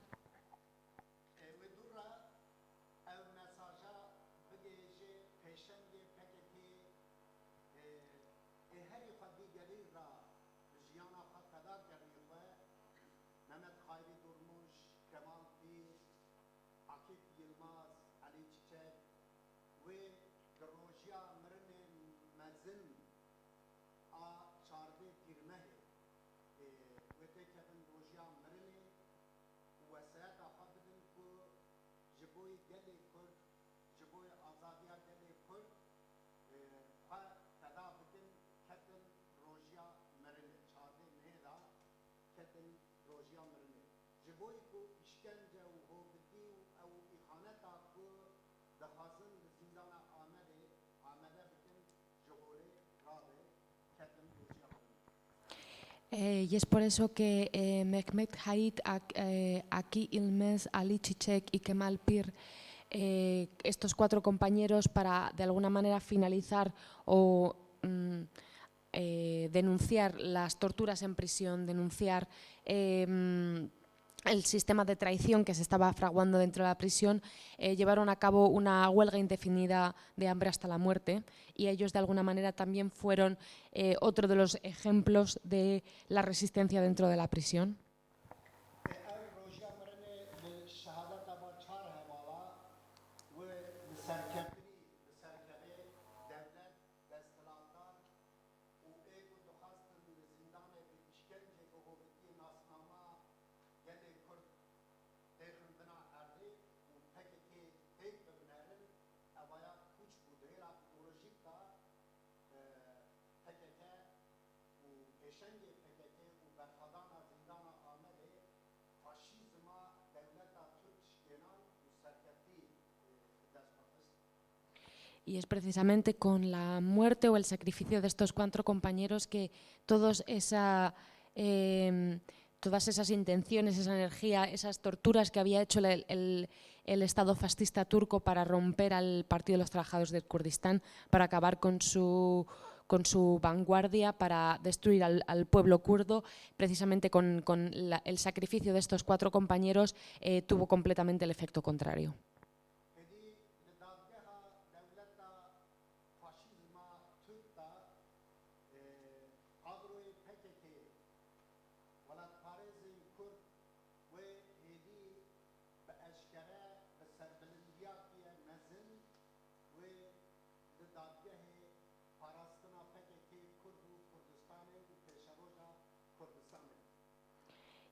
Y es por eso que Mehmet Haid, Aki Ilmez, Ali Çiçek y Kemal Pir, estos 4 compañeros, para de alguna manera finalizar o denunciar las torturas en prisión, denunciar el sistema de traición que se estaba fraguando dentro de la prisión, llevaron a cabo una huelga indefinida de hambre hasta la muerte, y ellos de alguna manera también fueron otro de los ejemplos de la resistencia dentro de la prisión. Y es precisamente con la muerte o el sacrificio de estos 4 compañeros que todas esas intenciones, esa energía, esas torturas que había hecho el Estado fascista turco para romper al Partido de los Trabajadores del Kurdistán, para acabar con su vanguardia, para destruir al pueblo kurdo. Precisamente con el sacrificio de estos 4 compañeros tuvo completamente el efecto contrario.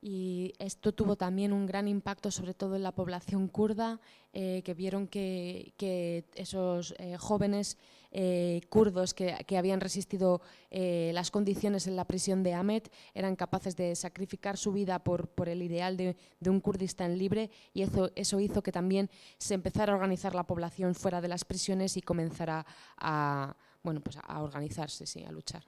Y esto tuvo también un gran impacto, sobre todo en la población kurda, que vieron que esos jóvenes kurdos que habían resistido las condiciones en la prisión de Ahmet eran capaces de sacrificar su vida por el ideal de un Kurdistán libre, y eso hizo que también se empezara a organizar la población fuera de las prisiones y comenzara a organizarse, sí, a luchar.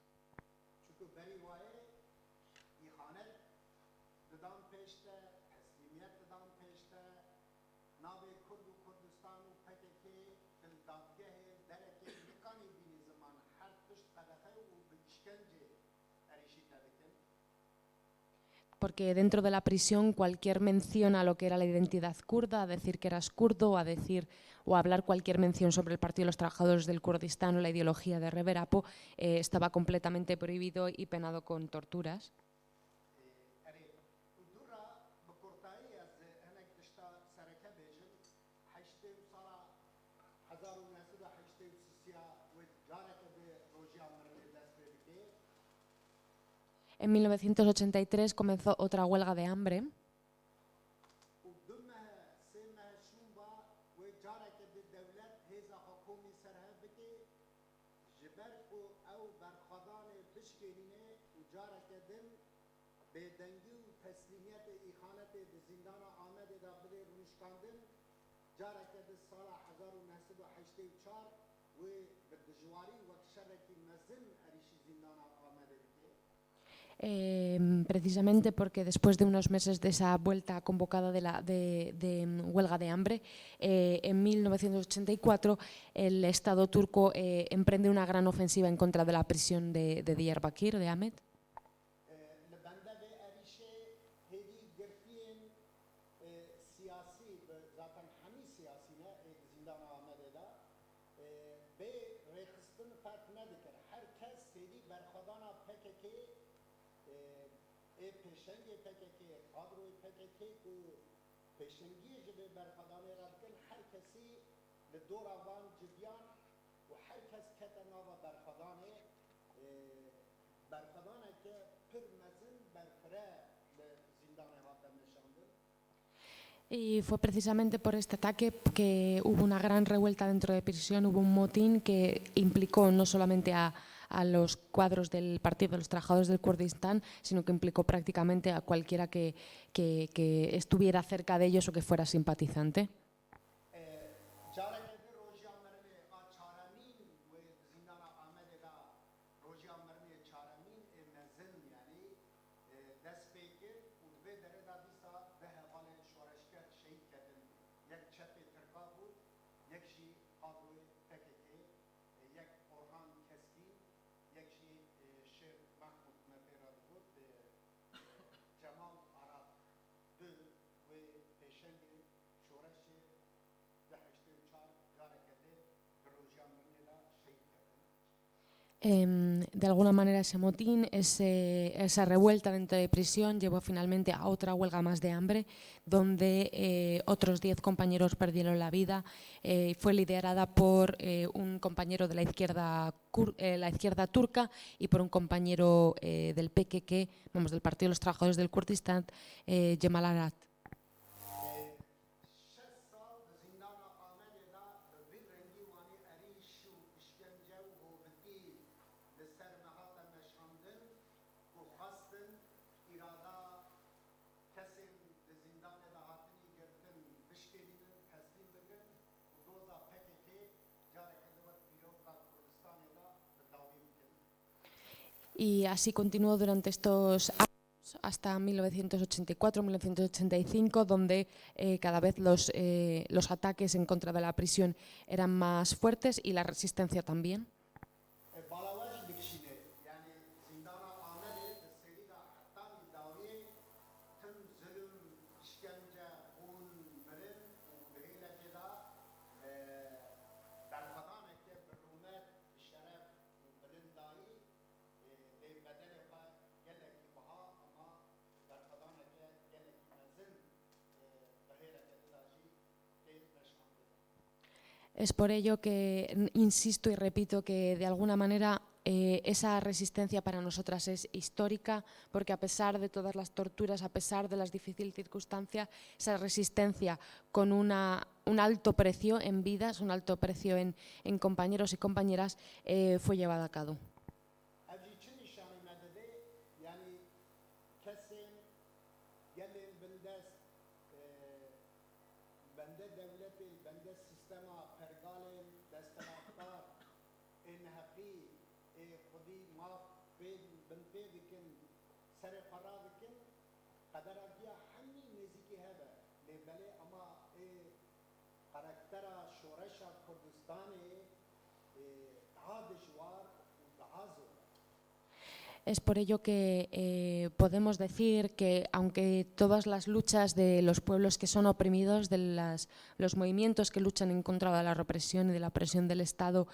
Porque dentro de la prisión cualquier mención a lo que era la identidad kurda, a decir que eras kurdo, o a hablar cualquier mención sobre el Partido de los Trabajadores del Kurdistán o la ideología de Revir Apo estaba completamente prohibido y penado con torturas. En 1983 comenzó otra huelga de hambre. Precisamente porque después de unos meses de esa vuelta convocada de huelga de hambre, en 1984 el Estado turco emprende una gran ofensiva en contra de la prisión de Diyarbakir, de Ahmet. Y fue precisamente por este ataque que hubo una gran revuelta dentro de prisión, hubo un motín que implicó no solamente a los cuadros del Partido de los Trabajadores del Kurdistán, sino que implicó prácticamente a cualquiera que estuviera cerca de ellos o que fuera simpatizante. De alguna manera ese motín, esa revuelta dentro de prisión llevó finalmente a otra huelga más de hambre, donde otros 10 compañeros perdieron la vida. Fue liderada por un compañero de la izquierda turca y por un compañero del PKK, del Partido de los Trabajadores del Kurdistán, Cemal Arat. Y así continuó durante estos años años, hasta 1984-1985, donde cada vez los ataques en contra de la prisión eran más fuertes y la resistencia también. بالاواش دکشینه یعنی زندان آمده سریدا حتی داوی تم ظلم işkence اون مرن و بهیل جدا در فضانه که برومت شرف و بلندایی به بدن خود گلکی بها اما در فضانه که گلکی مزن بهیل جدا جی که نشانده. Es por ello que insisto y repito que de alguna manera esa resistencia para nosotras es histórica, porque a pesar de todas las torturas, a pesar de las difíciles circunstancias, esa resistencia con un alto precio en vidas, un alto precio en compañeros y compañeras, fue llevada a cabo. اوجی چه نشانی مدده یعنی کسی گلین بندست بنده دولتی بنده سیستما پرگالین دستنافتار این حقی خودی ما بنده بکن سر قرار بکن قدر اگیا همین نزیکی هبه لیبله اما قرکتر شورش کردستانی دعا دشوار و دعا زور. Es por ello que podemos decir que aunque todas las luchas de los pueblos que son oprimidos, de los movimientos que luchan en contra de la represión y de la opresión del Estado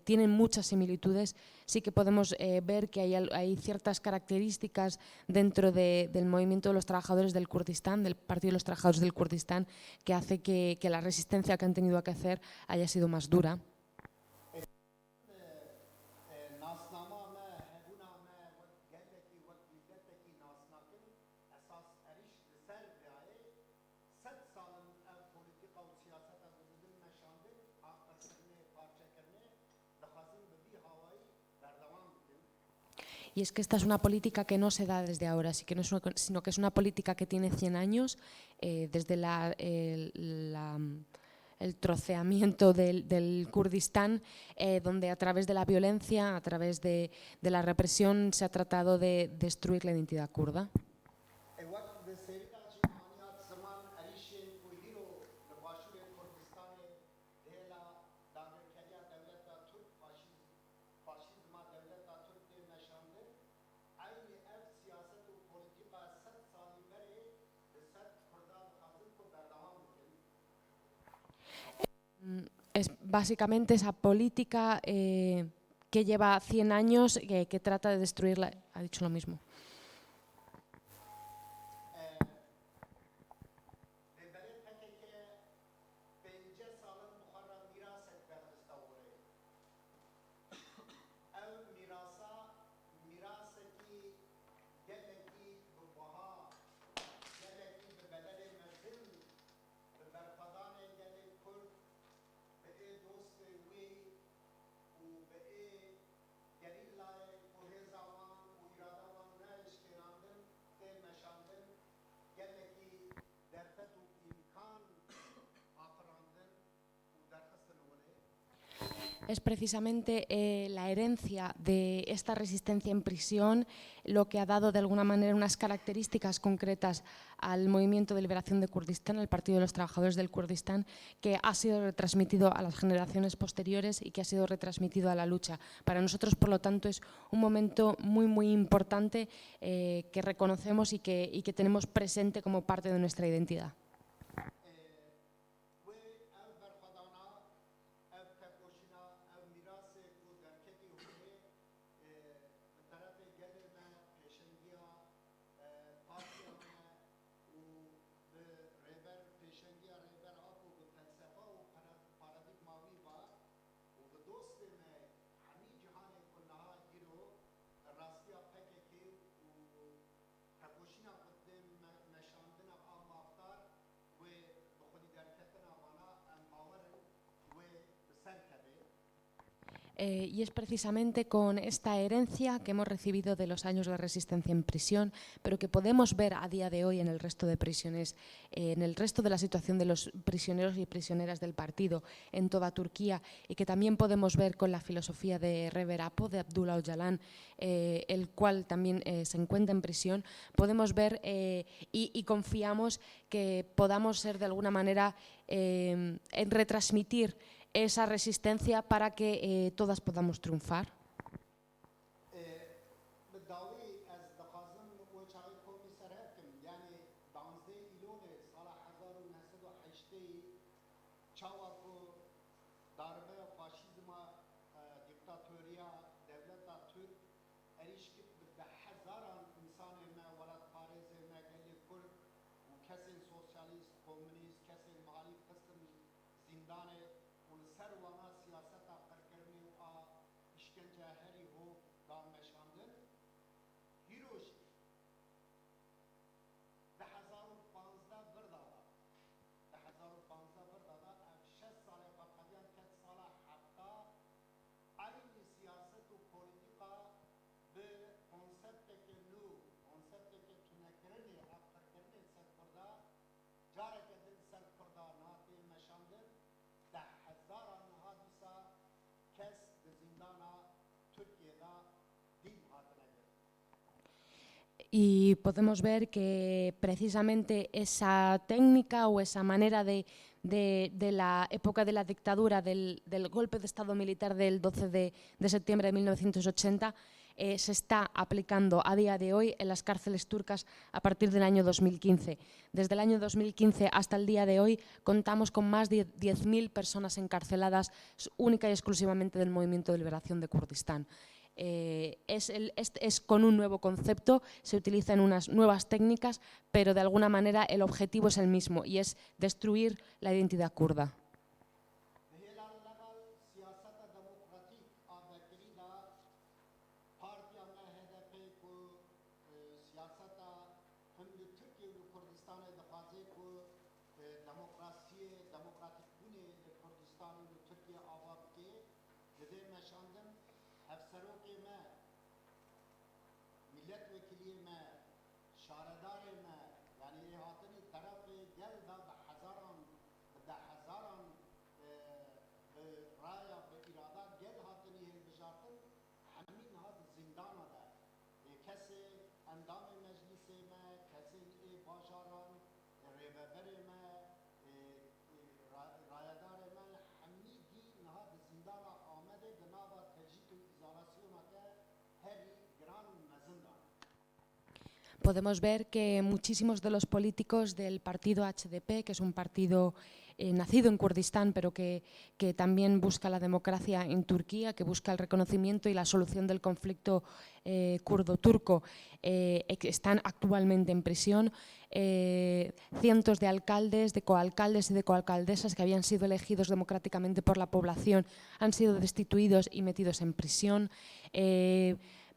tienen muchas similitudes, sí que podemos ver que hay ciertas características dentro del movimiento de los trabajadores del Kurdistán, del Partido de los Trabajadores del Kurdistán, que hace que la resistencia que han tenido que hacer haya sido más dura. ناسنامه ما هبونا ما وقت گلکی وقت ملتکی ناسناکن اساس اریش لسر بیایه 100 سالن اف پولیتیکا و سیاست از وجودن نشانده آخر کرنه پارچه کرنه دخوازن ببی هوایی بردوام بکن. Y es que esta es una política que no se da desde ahora, sino que es una política que tiene 100 años, desde el troceamiento del Kurdistán, donde a través de la violencia, a través de la represión, se ha tratado de destruir la identidad kurda. وقت به سریدا چی آنیات زمان اریشین و هیرو لباشور کردستان دیلا داغرکریا دولتا ترک فاشیزم دولتا ترک نشانده aynı ev siyaset و politika 100 سالی بره به 100 کردان خازن کو بردوام بکن. Es básicamente esa política que lleva 100 años, que trata de destruirla. Ha dicho lo mismo. لیبره تکی که 50 سالن مخرم میراثت بردسته وره. او میراثا میراثی گلکی ببها گلکی به بدل مزن به برفدان گل کرد به ای دوست وی و به ای گریلای کوهزاوان و ایرادوان نشکراندن ای نشاندن گلکی درفت و امکان آفراندن و درخستن وره. Es precisamente la herencia de esta resistencia en prisión lo que ha dado de alguna manera unas características concretas al movimiento de liberación de Kurdistán, al Partido de los Trabajadores del Kurdistán, que ha sido retransmitido a las generaciones posteriores y que ha sido retransmitido a la lucha. Para nosotros, por lo tanto, es un momento muy, muy importante que reconocemos y que tenemos presente como parte de nuestra identidad. و او برخدانا او تکوشینا او میراث کو درکتی ہوئے طرف گل میں پیشنگیا پارتیا میں و به ریبر پیشنگیا ریبر آکو به فلسفه و پارادیگماوی با و به دوست میں ہمی جہان کنها گیرو راستیا پککی و تکوشینا قدم نشاندن آم افطار y es precisamente con esta herencia que hemos recibido de los años de resistencia en prisión, pero que podemos ver a día de hoy en el resto de prisiones, en el resto de la situación de los prisioneros y prisioneras del partido en toda Turquía, y que también podemos ver con la filosofía de Rever Apo, de Abdullah Öcalan, el cual también se encuentra en prisión. Podemos ver y confiamos que podamos ser de alguna manera en retransmitir esa resistencia para que todas podamos triunfar. بالضاوی از دخوازم و چاوی کومی سرهکم یعنی 12 ایلول سال 1908 چاوا کو darbe faşizma diktatörya devleta Türk erişkip de hazaran insan me velat Paris me gelli Kurd و kesin sosyalist komünist kesin muhalif kısım zindane و سر ونا siyaseta karkerni و işkence heri ho danmeşandın Hiroşi ده 2015 بردادا ده 2015 بردادا ev 6 sale bakadiyan ket sala hatta aynı siyaset و politika به konsepteke nû konsepteke tünekirini aktarkirini ser kurda carek edin ser kurda nati meşandın ده هزاران hadisa kes de zindana Türkiye'de din hatına geldi. Y podemos ver que precisamente esa técnica o esa manera de la época de la dictadura, del golpe de Estado militar del 12 de septiembre de 1980, se está aplicando a día de hoy en las cárceles turcas a partir del año 2015. Desde el año 2015 hasta el día de hoy contamos con más de 10.000 personas encarceladas única y exclusivamente del Movimiento de Liberación de Kurdistán. Es con un nuevo concepto, se utilizan unas nuevas técnicas, pero de alguna manera el objetivo es el mismo y es destruir la identidad kurda. Siyaseta demokratik avvekili da partiya me HDP ku siyaseta hemli Türkiye ve Kurdistan'ı dixwaze ku demokrasiye demokratik bune Kurdistan ve Türkiye ava bike dide meşandın hevserokê me milletvekilî me şaredarê me yani hatini tarafê gel da bi hezaran raya ve irada gel hatini hilbijartin hemin hat zindana da kesi endamê meclisê me kesên ê bajaran rêveberê me rayedarê me hemî dî niha di zindana Amedê di nava tecît û izolasyona te herî giran mezin dan. Podemos ver que muchísimos de los políticos del partido HDP, que es un partido nacido en Kurdistán, pero que también busca la democracia en Turquía, que busca el reconocimiento y la solución del conflicto kurdo-turco, están actualmente en prisión. Cientos de alcaldes, de coalcaldes y de coalcaldesas que habían sido elegidos democráticamente por la población han sido destituidos y metidos en prisión.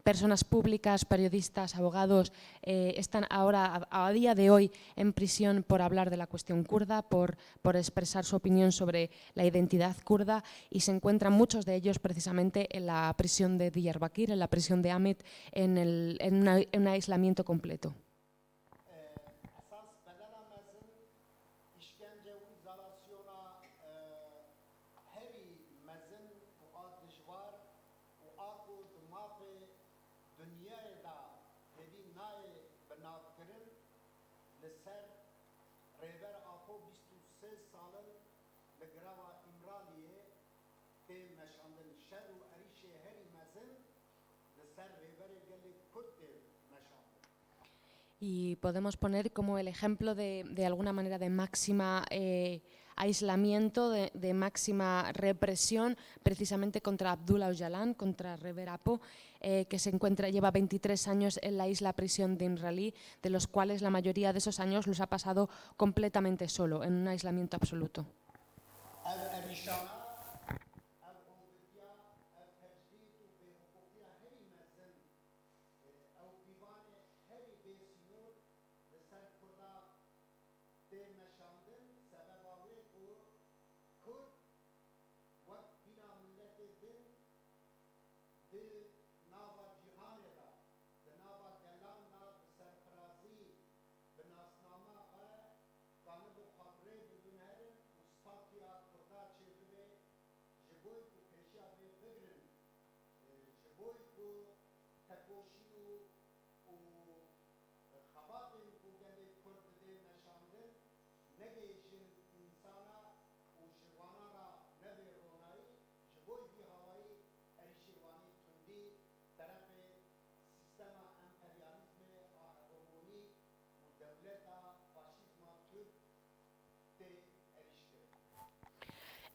Personas públicas, periodistas, abogados están ahora, a día de hoy, en prisión por hablar de la cuestión kurda, por expresar su opinión sobre la identidad kurda, y se encuentran muchos de ellos precisamente en la prisión de Diyarbakir, en la prisión de Ahmet, en un aislamiento completo. Esas bedelemezin işkence ve izolasyona heri mezin ve dijvar ve aku dimafê dünyayê da hevî nayê binavkirin li ser rêber Apo 23 salin li greva İmraliyê tê meşandin şer û erîşê herî mezin li ser rêberê gelê Kurd tê meşandin. Y podemos poner como el ejemplo de alguna manera de máxima aislamiento, de máxima represión, precisamente contra Abdullah Öcalan, contra Rever Apo, que lleva 23 años en la isla prisión de İmralı, de los cuales la mayoría de esos años los ha pasado completamente solo, en un aislamiento absoluto.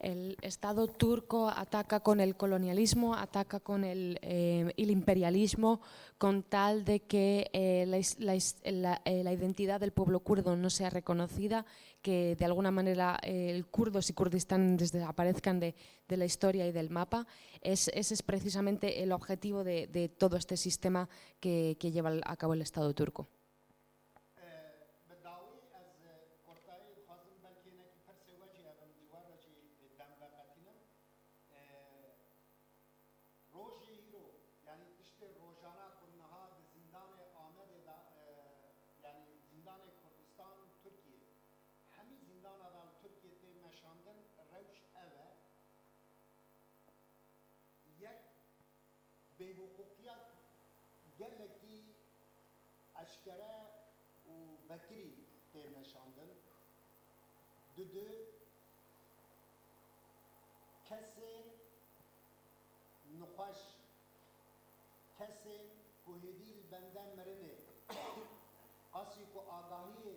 el Estado turco ataca con el colonialismo, ataca con el imperialismo, con tal de que la identidad del pueblo kurdo no sea reconocida, que de alguna manera el kurdos y Kurdistán desaparezcan de la historia y del mapa. Ese es precisamente el objetivo de todo este sistema que lleva a cabo el Estado turco. بحقوقیت گلکی اشکره و بکری تیر نشاندن دو کسی نخوش کسی کوهیدیل بنده مرنه قاسی کو آگاهی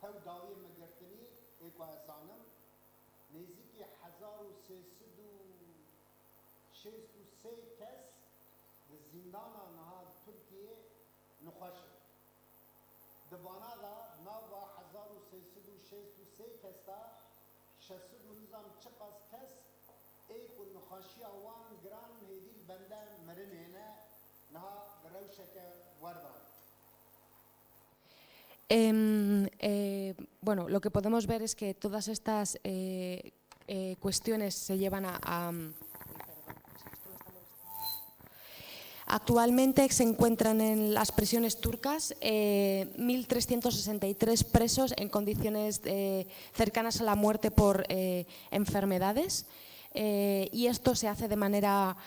تو داوی مگرتنی ایکو حسانم نزدیکی 1363 کس زندان نهاد ترکیه نخوش دوانا دا نوا 1363 کس تا 619 چقاس کس ایک و نخوشی اوان گران هیدیل بنده مرنینه نها گروشک وردان. Bueno, lo que podemos ver es que todas estas cuestiones se llevan a Actualmente se encuentran en las prisiones turcas 1.363 presos en condiciones cercanas a la muerte por enfermedades. Y esto se hace de manera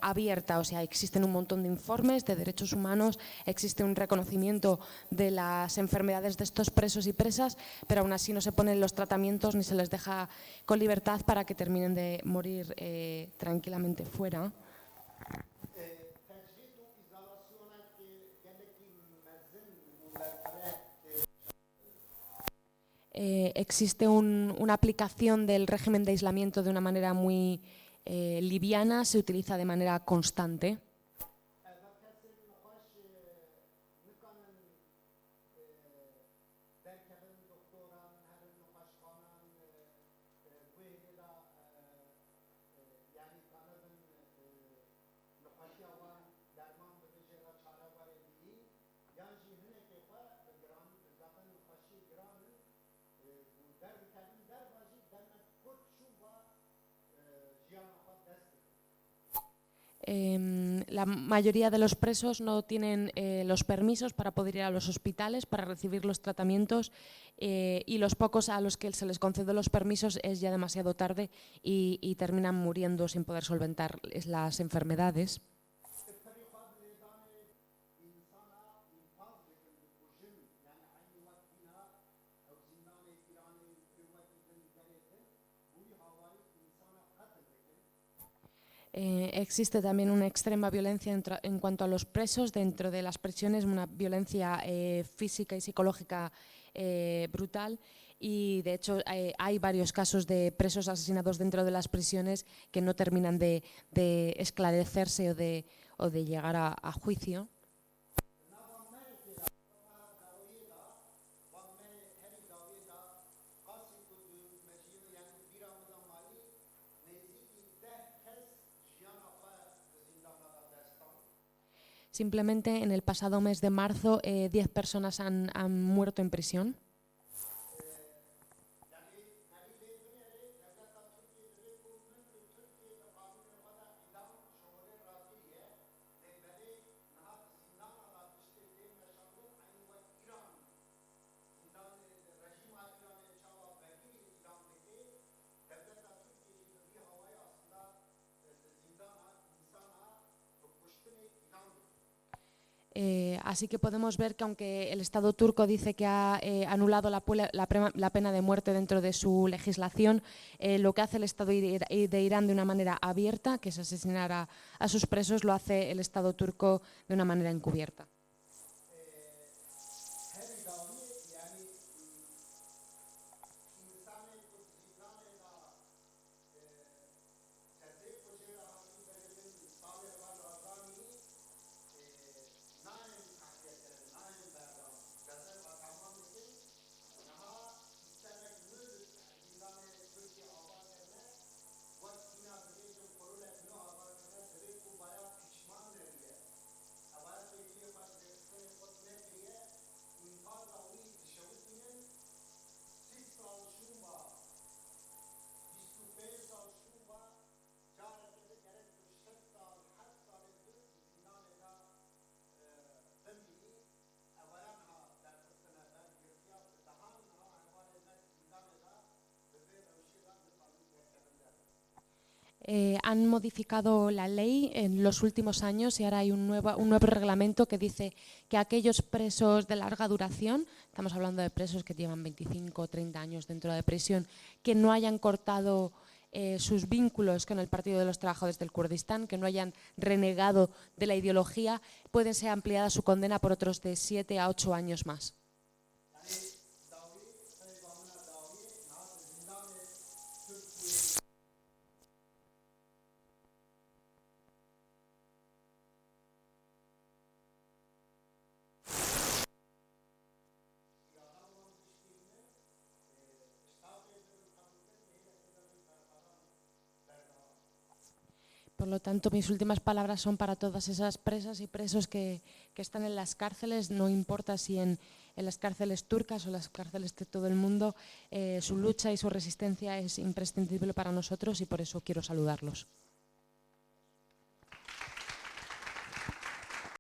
abierta, o sea, existen un montón de informes de derechos humanos, existe un reconocimiento de las enfermedades de estos presos y presas, pero aún así no se ponen los tratamientos ni se les deja con libertad para que terminen de morir tranquilamente fuera. Existe una aplicación del régimen de aislamiento de una manera muy liviana, se utiliza de manera constante. La mayoría de los presos no tienen los permisos para poder ir a los hospitales para recibir los tratamientos y los pocos a los que se les concede los permisos es ya demasiado tarde y terminan muriendo sin poder solventar las enfermedades. Existe también una extrema violencia en cuanto a los presos dentro de las prisiones, una violencia física y psicológica brutal y de hecho hay varios casos de presos asesinados dentro de las prisiones que no terminan de esclarecerse o de llegar a juicio. Simplemente en el pasado mes de marzo 10 personas han muerto en prisión. Así que podemos ver que aunque el Estado turco dice que ha anulado la pena de muerte dentro de su legislación, lo que hace el Estado de Irán de una manera abierta, que es asesinar a sus presos, lo hace el Estado turco de una manera encubierta. han modificado la ley en los últimos años y ahora hay un nuevo reglamento que dice que aquellos presos de larga duración, estamos hablando de presos que llevan 25 o 30 años dentro de prisión, que no hayan cortado sus vínculos con el Partido de los Trabajadores del Kurdistán, que no hayan renegado de la ideología, pueden ser ampliada su condena por otros de 7 a 8 años más. Por lo tanto, mis últimas palabras son para todas esas presas y presos que están en las cárceles, no importa si en las cárceles turcas o las cárceles de todo el mundo, su lucha y su resistencia es imprescindible para nosotros y por eso quiero saludarlos.